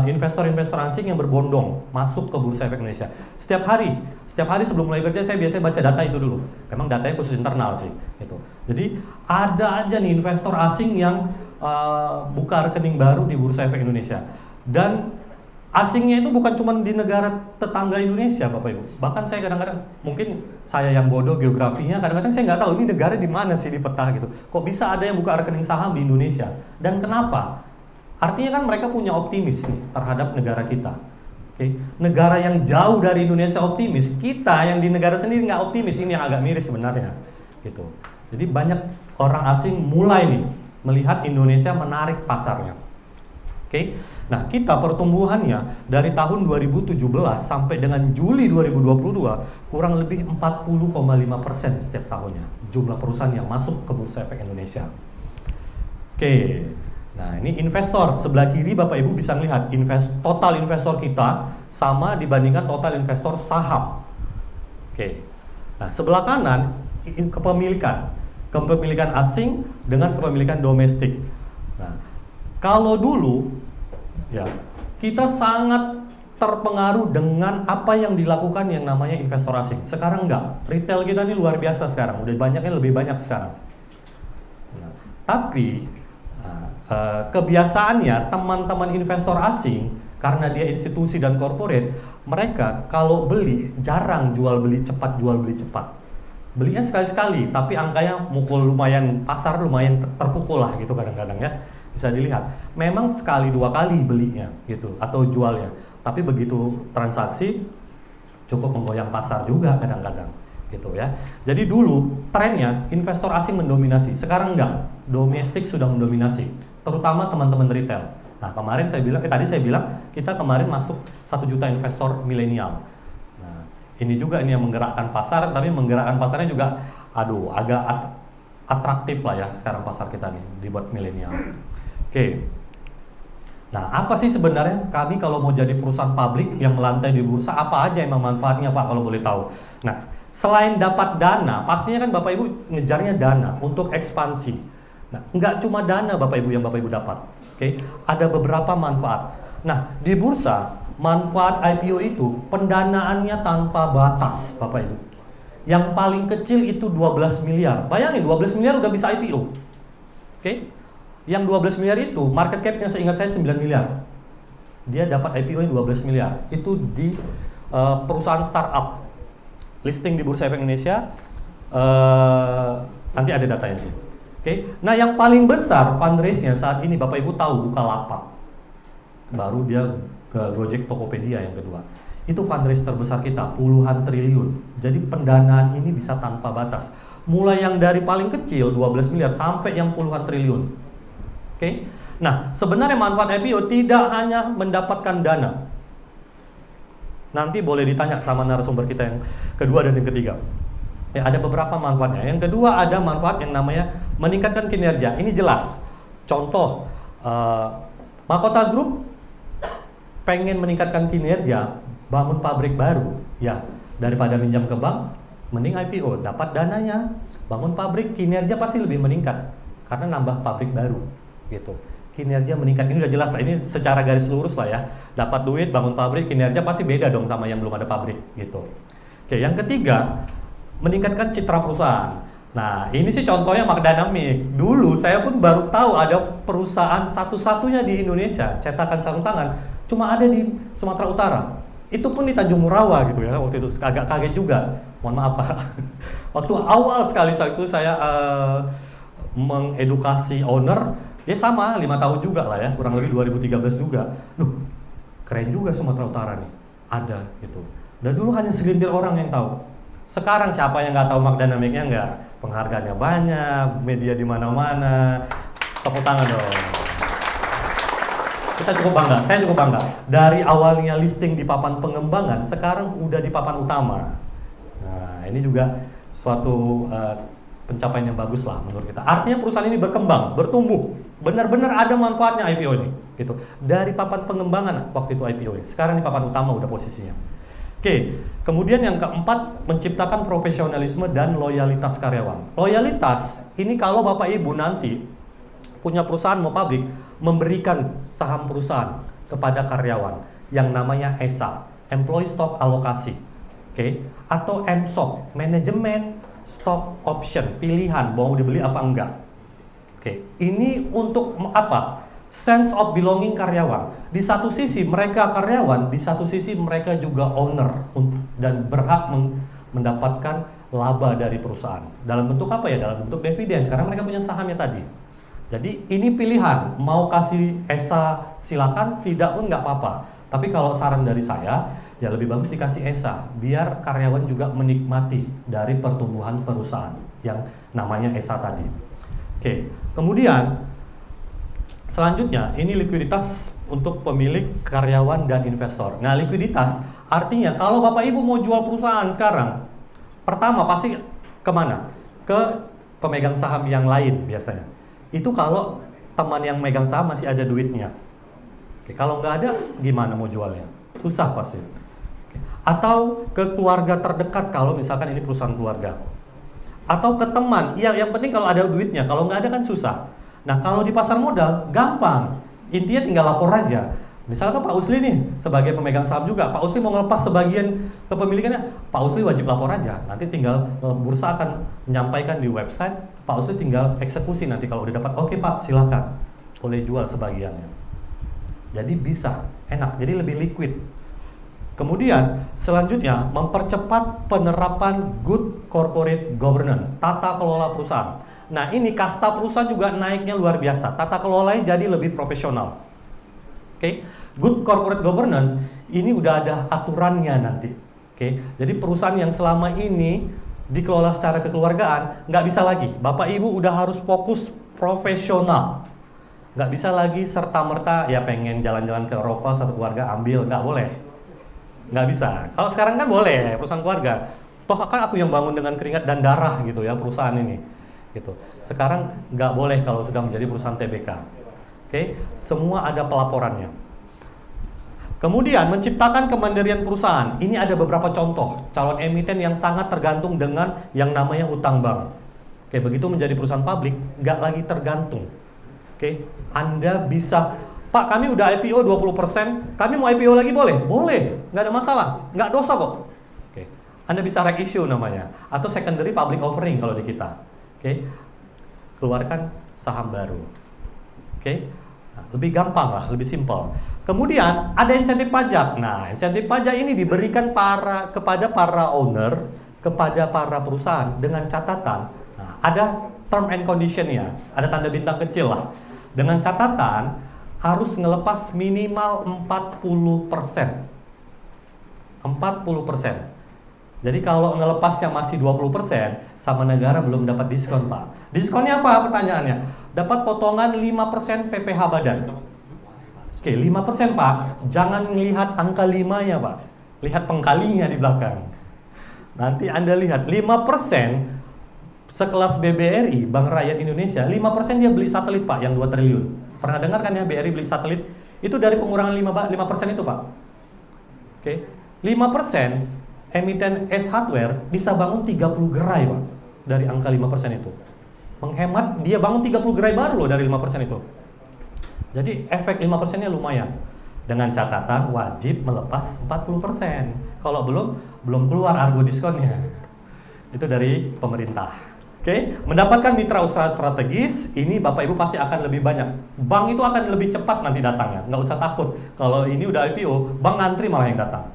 investor-investor asing yang berbondong masuk ke Bursa Efek Indonesia. Setiap hari sebelum mulai kerja saya biasanya baca data itu dulu. Memang datanya khusus internal sih. Gitu. Jadi ada aja nih investor asing yang buka rekening baru di Bursa Efek Indonesia. Dan asingnya itu bukan cuma di negara tetangga Indonesia, Bapak Ibu. Bahkan saya kadang-kadang, mungkin saya yang bodoh geografinya, kadang-kadang saya nggak tahu ini negara di mana sih di peta gitu. Kok bisa ada yang buka rekening saham di Indonesia? Dan kenapa? Artinya kan mereka punya optimis nih terhadap negara kita. Oke. Negara yang jauh dari Indonesia optimis, kita yang di negara sendiri nggak optimis, ini yang agak miris sebenarnya. Gitu. Jadi banyak orang asing mulai nih melihat Indonesia menarik pasarnya. Oke. Nah, kita pertumbuhannya dari tahun 2017 sampai dengan Juli 2022 kurang lebih 40,5% setiap tahunnya jumlah perusahaan yang masuk ke Bursa Efek Indonesia. Oke. Nah, ini investor sebelah kiri Bapak Ibu bisa melihat total investor kita sama dibandingkan total investor saham. Oke. Nah, sebelah kanan kepemilikan asing dengan kepemilikan domestik. Nah, kalau dulu ya, kita sangat terpengaruh dengan apa yang dilakukan yang namanya investor asing. Sekarang enggak, retail kita ini luar biasa sekarang, udah banyaknya lebih banyak sekarang. Nah, tapi kebiasaannya teman-teman investor asing, karena dia institusi dan corporate, mereka kalau beli jarang jual beli cepat, belinya sekali-sekali, tapi angkanya mukul lumayan, pasar lumayan terpukul lah gitu kadang-kadang ya. Bisa dilihat, memang sekali dua kali belinya gitu atau jualnya, tapi begitu transaksi cukup menggoyang pasar juga kadang-kadang gitu ya. Jadi dulu trennya investor asing mendominasi, sekarang enggak, domestik sudah mendominasi, terutama teman-teman retail. Nah kemarin tadi saya bilang kita kemarin masuk 1 juta investor milenial. Nah ini yang menggerakkan pasar, tapi menggerakkan pasarnya juga agak atraktif lah ya sekarang pasar kita nih dibuat milenial. Oke. Nah, apa sih sebenarnya kami kalau mau jadi perusahaan publik yang melantai di bursa, apa aja emang manfaatnya Pak kalau boleh tahu? Nah, selain dapat dana, pastinya kan Bapak Ibu ngejarnya dana untuk ekspansi. Nah, nggak cuma dana Bapak Ibu yang Bapak Ibu dapat. Oke, ada beberapa manfaat. Nah, di bursa, manfaat IPO itu pendanaannya tanpa batas Bapak Ibu. Yang paling kecil itu 12 miliar. Bayangin 12 miliar udah bisa IPO. Oke. Yang 12 miliar itu market cap-nya seingat saya 9 miliar. Dia dapat IPO yang 12 miliar. Itu di perusahaan startup. Listing di Bursa Efek Indonesia. Nanti ada datanya sih. Oke. Nah, yang paling besar fundraise-nya saat ini Bapak Ibu tahu Bukalapak. Baru dia ke Gojek, Tokopedia yang kedua. Itu fundraise terbesar kita, puluhan triliun. Jadi pendanaan ini bisa tanpa batas. Mulai yang dari paling kecil 12 miliar sampai yang puluhan triliun. Oke. Nah, sebenarnya manfaat IPO tidak hanya mendapatkan dana. Nanti boleh ditanya sama narasumber kita yang kedua dan yang ketiga. Ya, ada beberapa manfaatnya. Yang kedua ada manfaat yang namanya meningkatkan kinerja. Ini jelas. Contoh, Mahkota Group pengen meningkatkan kinerja, bangun pabrik baru. Ya, daripada minjam ke bank, mending IPO, dapat dananya, bangun pabrik, kinerja pasti lebih meningkat karena nambah pabrik baru. Gitu, kinerja meningkat, ini udah jelas lah, ini secara garis lurus lah ya, dapat duit, bangun pabrik, kinerja pasti beda dong sama yang belum ada pabrik gitu. Oke, yang ketiga, meningkatkan citra perusahaan. Nah, ini sih contohnya Magdynamic. Dulu saya pun baru tahu ada perusahaan satu-satunya di Indonesia cetakan sarung tangan, cuma ada di Sumatera Utara. Itu pun di Tanjung Murawa gitu ya, waktu itu agak kaget juga. Mohon maaf Pak. Waktu awal sekali saat itu saya mengedukasi owner. Ya sama, 5 tahun juga lah ya, kurang lebih 2013 juga. Duh, keren juga Sumatera Utara nih, ada gitu. Dan dulu hanya segelintir orang yang tahu. Sekarang siapa yang nggak tahu Magdynamic-nya nggak? Penghargaannya banyak, media di mana-mana. Tepuk tangan dong. saya cukup bangga. Dari awalnya listing di papan pengembangan, sekarang udah di papan utama. Nah, ini juga suatu pencapaian yang bagus lah menurut kita. Artinya perusahaan ini berkembang, bertumbuh, benar-benar ada manfaatnya IPO ini, gitu. Dari papan pengembangan waktu itu IPO ini, sekarang di papan utama udah posisinya. Oke, kemudian yang keempat, menciptakan profesionalisme dan loyalitas karyawan. Loyalitas ini kalau Bapak Ibu nanti punya perusahaan mau publik, memberikan saham perusahaan kepada karyawan yang namanya ESA, Employee Stock Allocation, oke, atau MSOP, Manajemen Stock Option, pilihan mau dibeli apa enggak. Oke, ini untuk apa? Sense of belonging karyawan. Di satu sisi mereka karyawan, di satu sisi mereka juga owner dan berhak mendapatkan laba dari perusahaan. Dalam bentuk apa ya? Dalam bentuk dividen, karena mereka punya sahamnya tadi. Jadi ini pilihan, mau kasih ESA silakan, tidak pun nggak apa-apa. Tapi kalau saran dari saya, ya lebih bagus dikasih ESA, biar karyawan juga menikmati dari pertumbuhan perusahaan yang namanya ESA tadi. Oke, kemudian selanjutnya ini likuiditas untuk pemilik, karyawan, dan investor. Nah, likuiditas artinya kalau Bapak Ibu mau jual perusahaan sekarang, pertama pasti kemana? Ke pemegang saham yang lain biasanya. Itu kalau teman yang megang saham masih ada duitnya. Oke, kalau nggak ada, gimana mau jualnya? Susah pasti. Oke. Atau ke keluarga terdekat kalau misalkan ini perusahaan keluarga. Atau ke teman, yang penting kalau ada duitnya, kalau nggak ada kan susah. Nah, kalau di pasar modal, gampang. Intinya tinggal lapor aja. Misalkan Pak Usli nih, sebagai pemegang saham juga, Pak Usli mau ngelepas sebagian kepemilikannya, Pak Usli wajib lapor aja. Nanti tinggal bursa akan menyampaikan di website, Pak Usli tinggal eksekusi nanti kalau udah dapat, oke Pak, silakan. Boleh jual sebagiannya. Jadi bisa, enak, jadi lebih liquid. Kemudian, selanjutnya, mempercepat penerapan good corporate governance, tata kelola perusahaan. Nah, ini kasta perusahaan juga naiknya luar biasa. Tata kelolanya jadi lebih profesional. Oke, good corporate governance ini udah ada aturannya nanti. Oke, jadi perusahaan yang selama ini dikelola secara kekeluargaan nggak bisa lagi. Bapak Ibu udah harus fokus profesional. Nggak bisa lagi serta-merta ya pengen jalan-jalan ke Eropa satu keluarga ambil, nggak boleh. Nggak bisa. Kalau sekarang kan boleh perusahaan keluarga. Toh kan aku yang bangun dengan keringat dan darah gitu ya perusahaan ini. Gitu. Sekarang nggak boleh kalau sudah menjadi perusahaan TBK. Oke, semua ada pelaporannya. Kemudian menciptakan kemandirian perusahaan. Ini ada beberapa contoh calon emiten yang sangat tergantung dengan yang namanya utang bank. Oke, begitu menjadi perusahaan publik, nggak lagi tergantung. Oke, Anda bisa, Pak kami udah IPO 20%, kami mau IPO lagi boleh? Boleh, nggak ada masalah, nggak dosa kok. Oke, Anda bisa reg issue namanya, atau secondary public offering kalau di kita. Oke, keluarkan saham baru. Oke, nah, lebih gampang lah, lebih simpel. Kemudian ada insentif pajak. Nah, insentif pajak ini diberikan kepada para owner, kepada para perusahaan dengan catatan. Nah, ada term and condition-nya, ada tanda bintang kecil lah. Dengan catatan harus ngelepas minimal 40%. 40%. Jadi kalau ngelepasnya masih 20%, sama negara belum dapat diskon, Pak. Diskonnya apa pertanyaannya? Dapat potongan 5% PPh badan. Oke, 5% Pak. Jangan melihat angka 5-nya, Pak. Lihat pengkalinya di belakang. Nanti Anda lihat 5% sekelas BBRI, Bank Rakyat Indonesia, 5% dia beli satelit, Pak, yang 2 triliun. Pernah dengar kan ya BRI beli satelit? Itu dari pengurangan 5% itu, Pak. Oke. 5% emiten S Hardware bisa bangun 30 gerai, Pak, dari angka 5% itu. Menghemat, dia bangun 30 gerai baru loh dari 5% itu. Jadi efek 5%-nya lumayan. Dengan catatan wajib melepas 40%. Kalau belum keluar argo diskonnya. Itu dari pemerintah. Oke, mendapatkan mitra usaha strategis, ini Bapak Ibu pasti akan lebih banyak. Bank itu akan lebih cepat nanti datangnya, nggak usah takut. Kalau ini udah IPO, bank ngantri malah yang datang.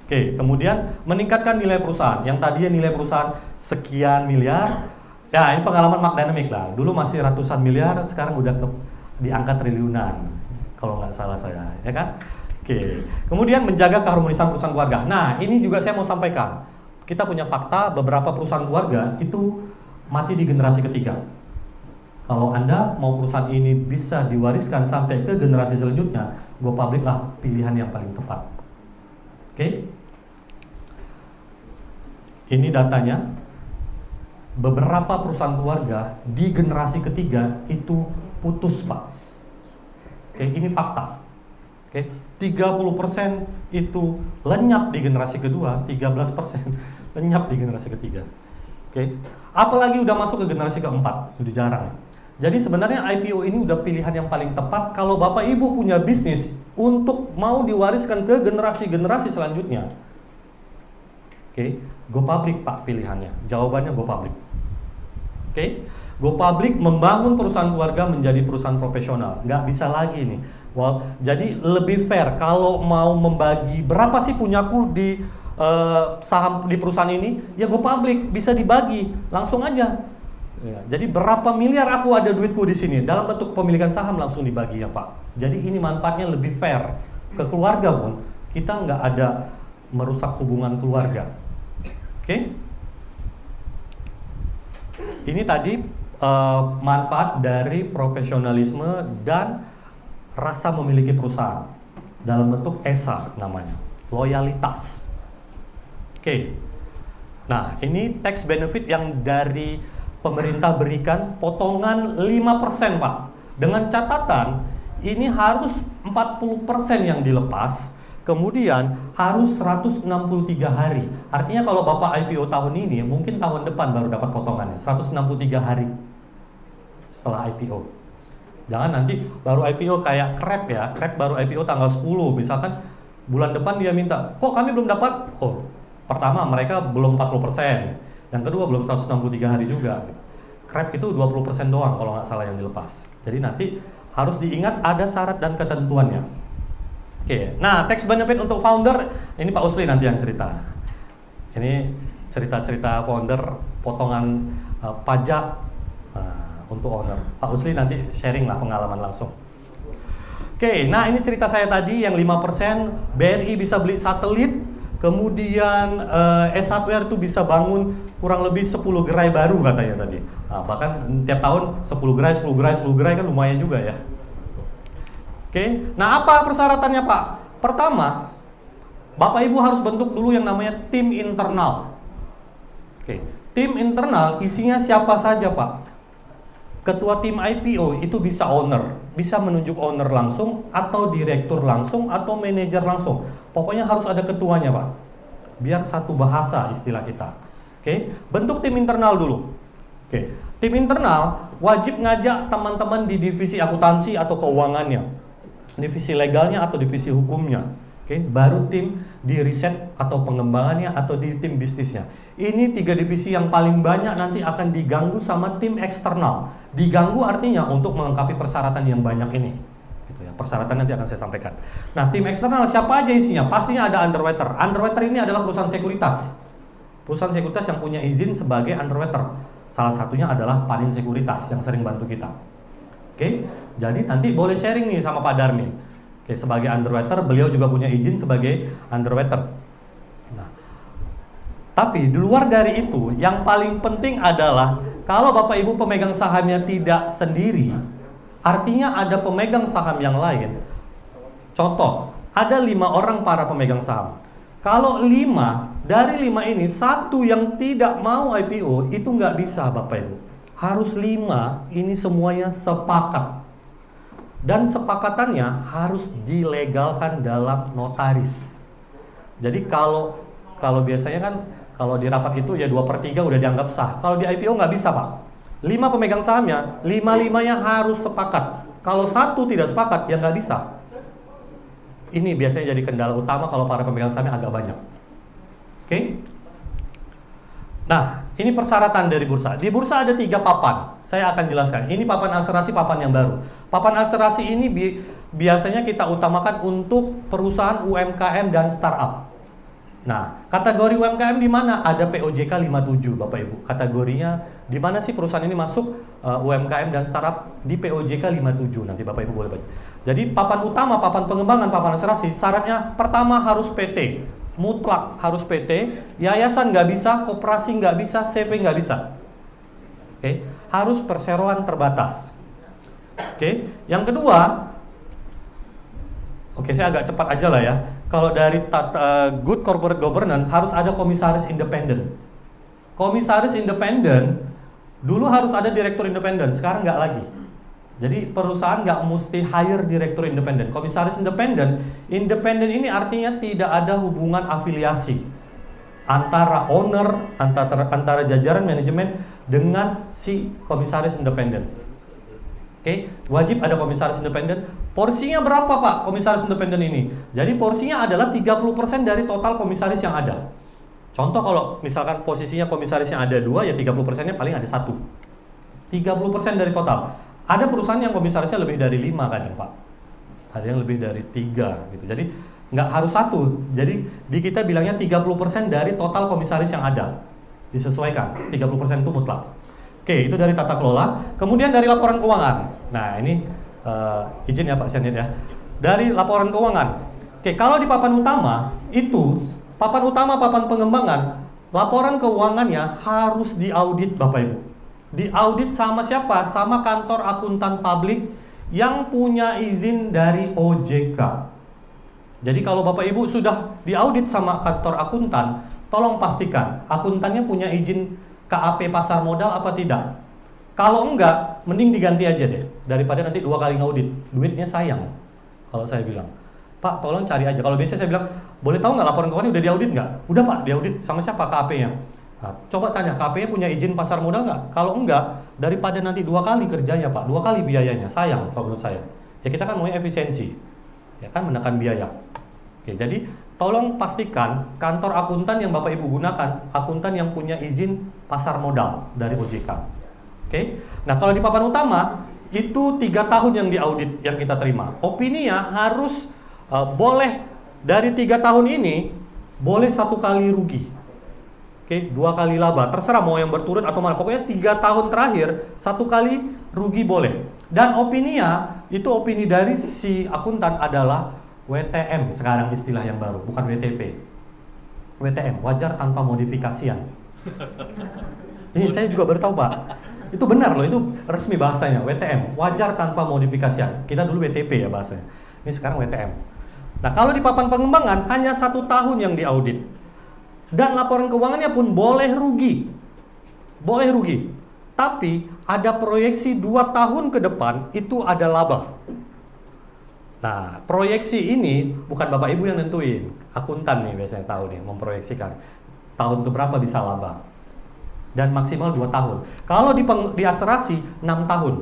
Oke, kemudian meningkatkan nilai perusahaan. Yang tadinya nilai perusahaan sekian miliar, ya ini pengalaman Mark Dynamics lah. Dulu masih ratusan miliar, sekarang udah di angka triliunan. Kalau nggak salah saya, ya kan? Oke, kemudian menjaga keharmonisan perusahaan keluarga. Nah, ini juga saya mau sampaikan. Kita punya fakta beberapa perusahaan keluarga itu mati di generasi ketiga. Kalau Anda mau perusahaan ini bisa diwariskan sampai ke generasi selanjutnya, go public lah pilihan yang paling tepat. Oke? Ini datanya. Beberapa perusahaan keluarga di generasi ketiga itu putus, Pak. Oke, ini fakta. Oke, 30% itu lenyap di generasi kedua, 13% lenyap di generasi ketiga. Oke, apalagi udah masuk ke generasi keempat, udah jarang. Jadi sebenarnya IPO ini udah pilihan yang paling tepat kalau Bapak Ibu punya bisnis untuk mau diwariskan ke generasi-generasi selanjutnya. Oke, go public Pak pilihannya. Jawabannya go public. Oke, go public membangun perusahaan keluarga menjadi perusahaan profesional. Nggak bisa lagi nih. Jadi lebih fair kalau mau membagi berapa sih punyaku di saham di perusahaan ini, ya go public bisa dibagi langsung aja. Ya, jadi berapa miliar aku ada duitku di sini dalam bentuk pemilikan saham langsung dibagi ya Pak. Jadi ini manfaatnya lebih fair ke keluarga pun kita nggak ada merusak hubungan keluarga. Oke? Ini tadi manfaat dari profesionalisme dan rasa memiliki perusahaan dalam bentuk ESA namanya, loyalitas. Oke. Nah, ini tax benefit yang dari pemerintah berikan potongan 5% Pak. Dengan catatan ini harus 40% yang dilepas, kemudian harus 163 hari. Artinya kalau Bapak IPO tahun ini, mungkin tahun depan baru dapat potongannya, 163 hari setelah IPO. Jangan nanti baru IPO kayak Krep ya, Krep baru IPO tanggal 10, misalkan bulan depan dia minta, kok kami belum dapat? Oh, pertama mereka belum 40%, yang kedua belum 163 hari juga. Krep itu 20% doang kalau nggak salah yang dilepas. Jadi nanti harus diingat ada syarat dan ketentuannya. Oke, nah tax benefit untuk founder, ini Pak Usli nanti yang cerita. Ini cerita-cerita founder, potongan pajak untuk owner. Pak Usli nanti sharing lah pengalaman langsung. Oke, nah ini cerita saya tadi yang 5%, BRI bisa beli satelit, kemudian S1R itu bisa bangun kurang lebih 10 gerai baru katanya tadi. Nah, bahkan tiap tahun 10 gerai kan lumayan juga ya. Oke, nah apa persyaratannya Pak? Pertama, Bapak Ibu harus bentuk dulu yang namanya tim internal. Oke, tim internal isinya siapa saja Pak? Ketua tim IPO itu bisa owner, bisa menunjuk owner langsung, atau direktur langsung, atau manajer langsung. Pokoknya harus ada ketuanya Pak, biar satu bahasa istilah kita. Oke, bentuk tim internal dulu. Oke, tim internal wajib ngajak teman-teman di divisi akuntansi atau keuangannya, divisi legalnya atau divisi hukumnya. Oke, baru tim di riset atau pengembangannya atau di tim bisnisnya. Ini 3 divisi yang paling banyak nanti akan diganggu sama tim eksternal. Diganggu artinya untuk melengkapi persyaratan yang banyak ini. Gitu ya, persyaratan nanti akan saya sampaikan. Nah, tim eksternal siapa aja isinya? Pastinya ada underwriter. Underwriter ini adalah perusahaan sekuritas. Perusahaan sekuritas yang punya izin sebagai underwriter. Salah satunya adalah Panin Sekuritas yang sering bantu kita. Oke, jadi nanti boleh sharing nih sama Pak Darmin. Oke, sebagai underwriter, beliau juga punya izin sebagai underwriter. Nah, tapi di luar dari itu, yang paling penting adalah kalau Bapak Ibu pemegang sahamnya tidak sendiri, artinya ada pemegang saham yang lain. Contoh, ada 5 orang para pemegang saham. Kalau 5, dari 5 ini, 1 yang tidak mau IPO, itu nggak bisa Bapak Ibu. Harus 5, ini semuanya sepakat. Dan sepakatannya harus dilegalkan dalam notaris. Jadi kalau biasanya kan kalau di rapat itu ya 2/3 udah dianggap sah. Kalau di IPO nggak bisa Pak. 5 pemegang sahamnya, 5-5-nya harus sepakat. Kalau 1 tidak sepakat ya nggak bisa. Ini biasanya jadi kendala utama kalau para pemegang sahamnya agak banyak. Oke? Nah, ini persyaratan dari bursa. Di bursa ada 3 papan. Saya akan jelaskan. Ini papan akselerasi, papan yang baru. Papan akselerasi ini biasanya kita utamakan untuk perusahaan UMKM dan startup. Nah, kategori UMKM di mana? Ada POJK 57, Bapak Ibu. Kategorinya di mana sih perusahaan ini masuk UMKM dan startup? Di POJK 57. Nanti Bapak Ibu boleh baca. Jadi papan utama, papan pengembangan, papan akselerasi, syaratnya pertama harus PT. Mutlak harus PT, yayasan nggak bisa, koperasi nggak bisa, CP nggak bisa. Oke, harus perseroan terbatas. Oke, yang kedua, Oke, saya agak cepat aja lah ya. Kalau dari good corporate governance harus ada komisaris independen. Komisaris independen dulu harus ada direktur independen, sekarang nggak lagi. Jadi perusahaan nggak mesti hire direktur independen. Komisaris independen, independen ini artinya tidak ada hubungan afiliasi antara owner, antara jajaran manajemen dengan si komisaris independen. Oke, wajib ada komisaris independen. Porsinya berapa Pak komisaris independen ini? Jadi porsinya adalah 30% dari total komisaris yang ada. Contoh kalau misalkan posisinya komisaris yang ada 2, ya 30%-nya paling ada 1. 30% dari total. Ada perusahaan yang komisarisnya lebih dari 5 kadang Pak. Ada yang lebih dari 3 gitu. Jadi nggak harus 1. Jadi di kita bilangnya 30% dari total komisaris yang ada. Disesuaikan, 30% itu mutlak. Oke, itu dari tata kelola. Kemudian dari laporan keuangan. Nah ini izin ya Pak Syanid ya. Dari laporan keuangan. Oke, kalau di papan utama itu papan utama, papan pengembangan, laporan keuangannya harus diaudit Bapak Ibu. Diaudit sama siapa? Sama kantor akuntan publik yang punya izin dari OJK. Jadi kalau Bapak Ibu sudah diaudit sama kantor akuntan, tolong pastikan akuntannya punya izin KAP pasar modal apa tidak. Kalau enggak, mending diganti aja deh, daripada nanti 2 kali ngaudit. Duitnya sayang. Kalau saya bilang, Pak tolong cari aja. Kalau biasanya saya bilang, boleh tahu nggak laporan keuangan udah diaudit nggak? Udah Pak, diaudit sama siapa KAP-nya? Nah, coba tanya, KAP-nya punya izin pasar modal nggak? Kalau enggak, daripada nanti 2 kali kerjanya Pak, 2 kali biayanya, sayang kalau menurut saya. Ya kita kan maunya efisiensi, ya kan menekan biaya. Oke, jadi tolong pastikan kantor akuntan yang Bapak Ibu gunakan, akuntan yang punya izin pasar modal dari OJK. Oke, nah kalau di papan utama, itu 3 tahun yang diaudit yang kita terima. Opininya harus boleh dari 3 tahun ini boleh 1 kali rugi, oke, 2 kali laba, terserah mau yang berturut atau mana. Pokoknya 3 tahun terakhir 1 kali rugi boleh. Dan opininya itu opini dari si akuntan adalah WTM sekarang istilah yang baru, bukan WTP. WTM, wajar tanpa modifikasian. Ini saya juga baru tahu Pak. Itu benar loh, itu resmi bahasanya WTM, wajar tanpa modifikasian. Kita dulu WTP ya bahasanya. Ini sekarang WTM. Nah, kalau di papan pengembangan hanya 1 tahun yang diaudit. Dan laporan keuangannya pun boleh rugi. Boleh rugi. Tapi ada proyeksi 2 tahun ke depan itu ada laba. Nah, proyeksi ini bukan Bapak Ibu yang nentuin. Akuntan nih biasanya tahu nih, memproyeksikan tahun keberapa bisa laba. Dan maksimal 2 tahun. Kalau di akselerasi 6 tahun.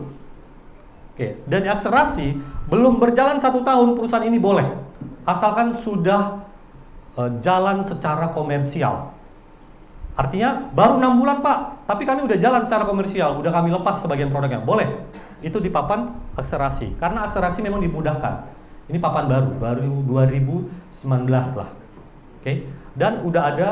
Oke, dan di akselerasi belum berjalan 1 tahun perusahaan ini boleh. Asalkan sudah jalan secara komersial. Artinya baru 6 bulan Pak, tapi kami udah jalan secara komersial, udah kami lepas sebagian produknya, boleh. Itu di papan akselerasi, karena akselerasi memang dimudahkan. Ini papan baru 2019 lah. Oke, dan udah ada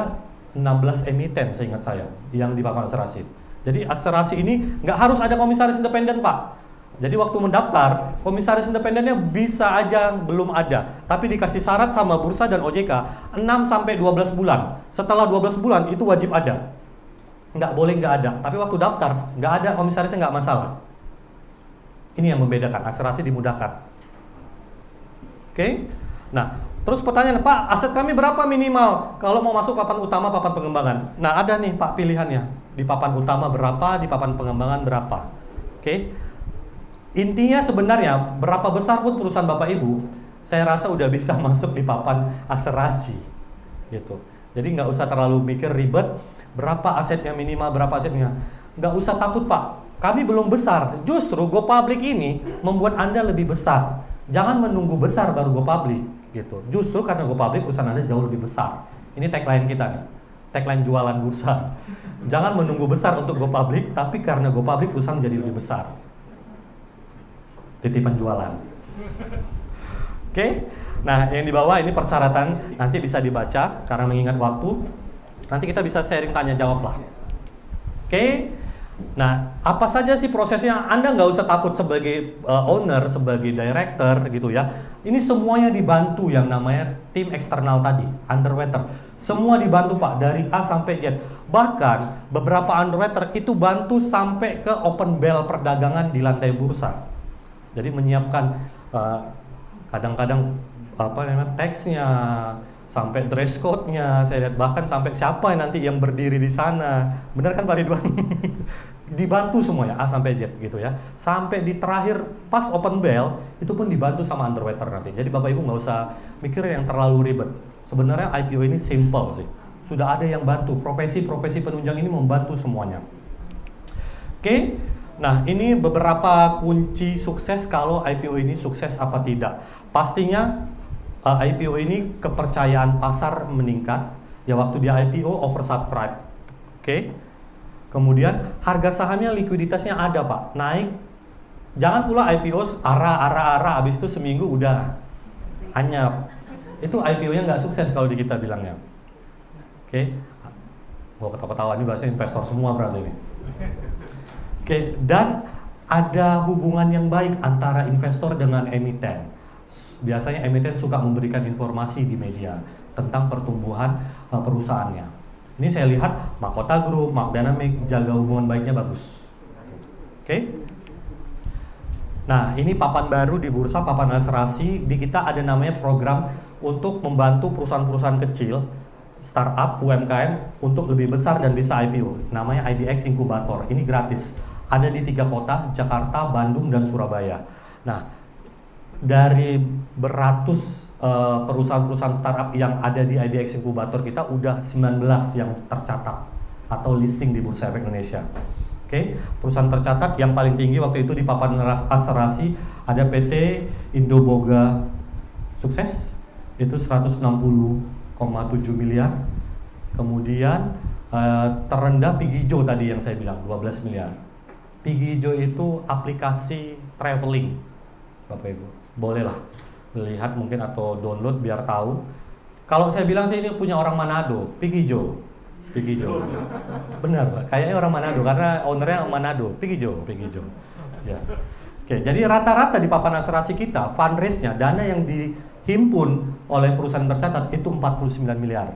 16 emiten seingat saya yang di papan akselerasi. Jadi akselerasi ini nggak harus ada komisaris independen Pak. Jadi waktu mendaftar, komisaris independennya bisa aja belum ada, tapi dikasih syarat sama bursa dan OJK 6-12 bulan. Setelah 12 bulan itu wajib ada. Nggak boleh nggak ada, tapi waktu daftar nggak ada komisarisnya nggak masalah. Ini yang membedakan, akselerasi dimudahkan. Oke? Nah, terus pertanyaan, Pak, aset kami berapa minimal kalau mau masuk papan utama, papan pengembangan? Nah, ada nih Pak pilihannya. Di papan utama berapa, di papan pengembangan berapa. Oke? Intinya sebenarnya berapa besar pun perusahaan Bapak Ibu, saya rasa udah bisa masuk di papan akselerasi gitu. Jadi nggak usah terlalu mikir ribet, berapa asetnya minimal, berapa asetnya. Nggak usah takut Pak, kami belum besar. Justru Go Public ini membuat Anda lebih besar. Jangan menunggu besar baru Go Public gitu. Justru karena Go Public perusahaan Anda jauh lebih besar. Ini tagline kita nih, tagline jualan bursa. Jangan menunggu besar untuk Go Public, tapi karena Go Public perusahaan jadi lebih besar. Titipan jualan. Oke. Nah, yang di bawah ini persyaratan, nanti bisa dibaca karena mengingat waktu. Nanti kita bisa sharing tanya jawab lah. Oke. Nah, apa saja sih prosesnya? Anda nggak usah takut sebagai owner, sebagai director gitu ya. Ini semuanya dibantu yang namanya tim eksternal tadi, underwriter. Semua dibantu Pak, dari A sampai Z. Bahkan beberapa underwriter itu bantu sampai ke open bell perdagangan di lantai bursa. Jadi menyiapkan Kadang-kadang teksnya, sampai dress code-nya, saya lihat bahkan sampai siapa yang nanti yang berdiri di sana. Benar kan Pak Ridwan? Dibantu semuanya A sampai Z gitu ya. Sampai di terakhir pas open bell itu pun dibantu sama underwriter nanti. Jadi Bapak Ibu nggak usah mikir yang terlalu ribet. Sebenarnya IPO ini simple sih. Sudah ada yang bantu. Profesi-profesi penunjang ini membantu semuanya. Oke. Nah, ini beberapa kunci sukses kalau IPO ini sukses apa tidak. Pastinya IPO ini kepercayaan pasar meningkat. Ya waktu dia IPO oversubscribe. Oke. Kemudian harga sahamnya likuiditasnya ada Pak, naik. Jangan pula IPO arah, habis itu seminggu udah anyap. Itu IPO-nya nggak sukses kalau di kita bilangnya. Oke. Gua ketawa-ketawa ini bahasa investor semua berarti ini. Oke, dan ada hubungan yang baik antara investor dengan emiten. Biasanya emiten suka memberikan informasi di media tentang pertumbuhan perusahaannya. Ini saya lihat Mahkota Group, Mark Dynamic jaga hubungan baiknya bagus. Oke. Nah, ini papan baru di bursa, papan akselerasi. Di kita ada namanya program untuk membantu perusahaan-perusahaan kecil, startup, UMKM untuk lebih besar dan bisa IPO. Namanya IDX Inkubator. Ini gratis. Ada di 3 kota, Jakarta, Bandung, dan Surabaya. Nah, dari beratus perusahaan-perusahaan startup yang ada di IDX Inkubator kita udah 19 yang tercatat atau listing di Bursa Efek Indonesia. Oke, perusahaan tercatat yang paling tinggi waktu itu di papan akselerasi ada PT Indoboga Sukses itu 160,7 miliar. Kemudian terendah Pigijo tadi yang saya bilang 12 miliar. Pigijo itu aplikasi traveling, Bapak Ibu, bolehlah lihat mungkin atau download biar tahu. Kalau saya bilang saya ini punya orang Manado, Pigijo. Benar Pak, kayaknya orang Manado karena ownernya Manado, Pigijo. Ya. Oke, jadi rata-rata di papan akselerasi kita fundraise-nya, dana yang dihimpun oleh perusahaan tercatat itu 49 miliar.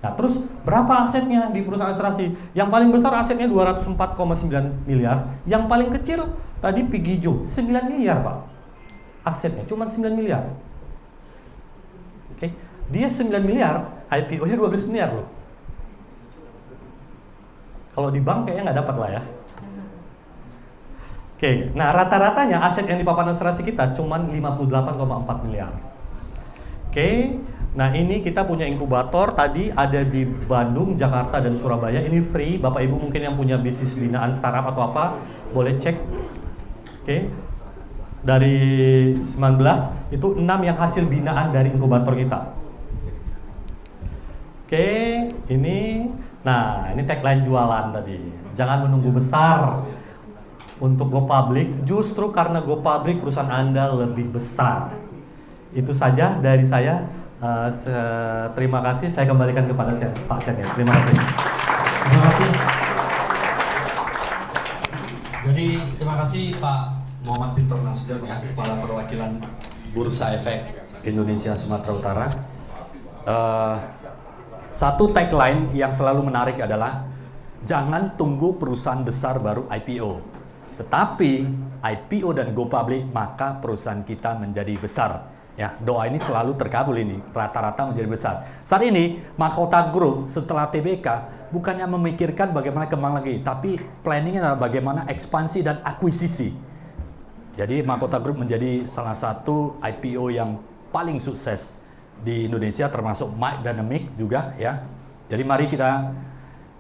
Nah, terus berapa asetnya di perusahaan akselerasi? Yang paling besar asetnya 204,9 miliar, yang paling kecil tadi Pigijo 9 miliar Pak. Asetnya cuma 9 miliar. Oke, dia 9 miliar, IPO-nya 12 miliar loh. Kalau di bank kayaknya nggak dapat lah ya. Oke, nah rata-ratanya aset yang di papan akselerasi kita cuma 58,4 miliar. Oke, nah ini kita punya inkubator tadi ada di Bandung, Jakarta, dan Surabaya. Ini free, Bapak Ibu mungkin yang punya bisnis binaan startup atau apa, boleh cek. Oke. Dari 19 itu 6 yang hasil binaan dari inkubator kita. Oke, ini tagline jualan tadi. Jangan menunggu besar untuk go public, justru karena go public perusahaan Anda lebih besar. Itu saja dari saya. Terima kasih. Saya kembalikan kepada Pak Sen. Terima kasih. Terima kasih. Jadi terima kasih Pak Muhammad Pintor Nasution ya, Kepala Perwakilan Bursa Efek Indonesia Sumatera Utara. Satu tagline yang selalu menarik adalah jangan tunggu perusahaan besar baru IPO, tetapi IPO dan go public maka perusahaan kita menjadi besar. Ya, doa ini selalu terkabul ini, rata-rata menjadi besar. Saat ini Mahkota Group setelah TBK bukannya memikirkan bagaimana kembang lagi, tapi planningnya adalah bagaimana ekspansi dan akuisisi. Jadi Mahkota Group menjadi salah satu IPO yang paling sukses di Indonesia, termasuk Mark Dynamic juga ya. Jadi mari kita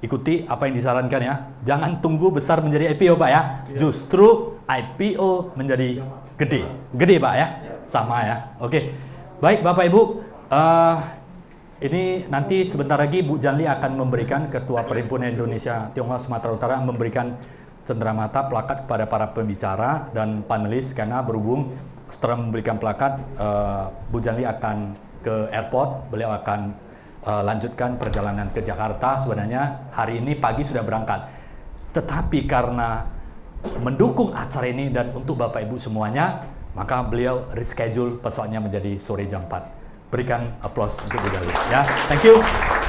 ikuti apa yang disarankan ya. Jangan tunggu besar menjadi IPO Pak ya. Justru IPO menjadi gede Pak ya. Sama ya. Oke. Baik Bapak Ibu, ini nanti sebentar lagi Bu Janli akan memberikan, Ketua Perhimpunan Indonesia Tionghoa Sumatera Utara, memberikan cenderamata plakat kepada para pembicara dan panelis, karena berhubung setelah memberikan plakat Bu Janli akan ke airport, beliau akan lanjutkan perjalanan ke Jakarta. Sebenarnya hari ini pagi sudah berangkat, tetapi karena mendukung acara ini dan untuk Bapak Ibu semuanya, maka beliau reschedule pesawatnya menjadi sore jam 4. Berikan aplaus untuk Bu Janli ya. Thank you.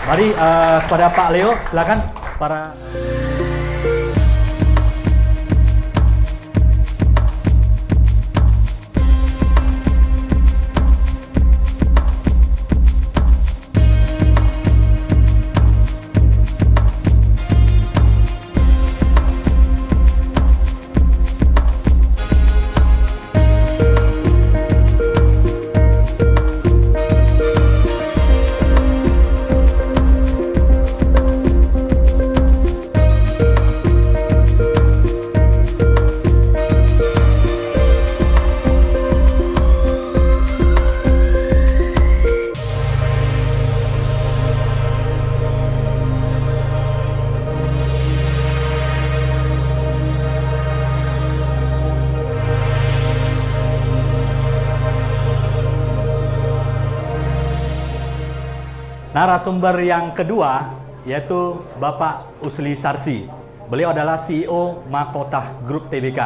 Mari kepada Pak Leo, silakan para narasumber yang kedua yaitu Bapak Usli Sarsi. Beliau adalah CEO Makota Group Tbk.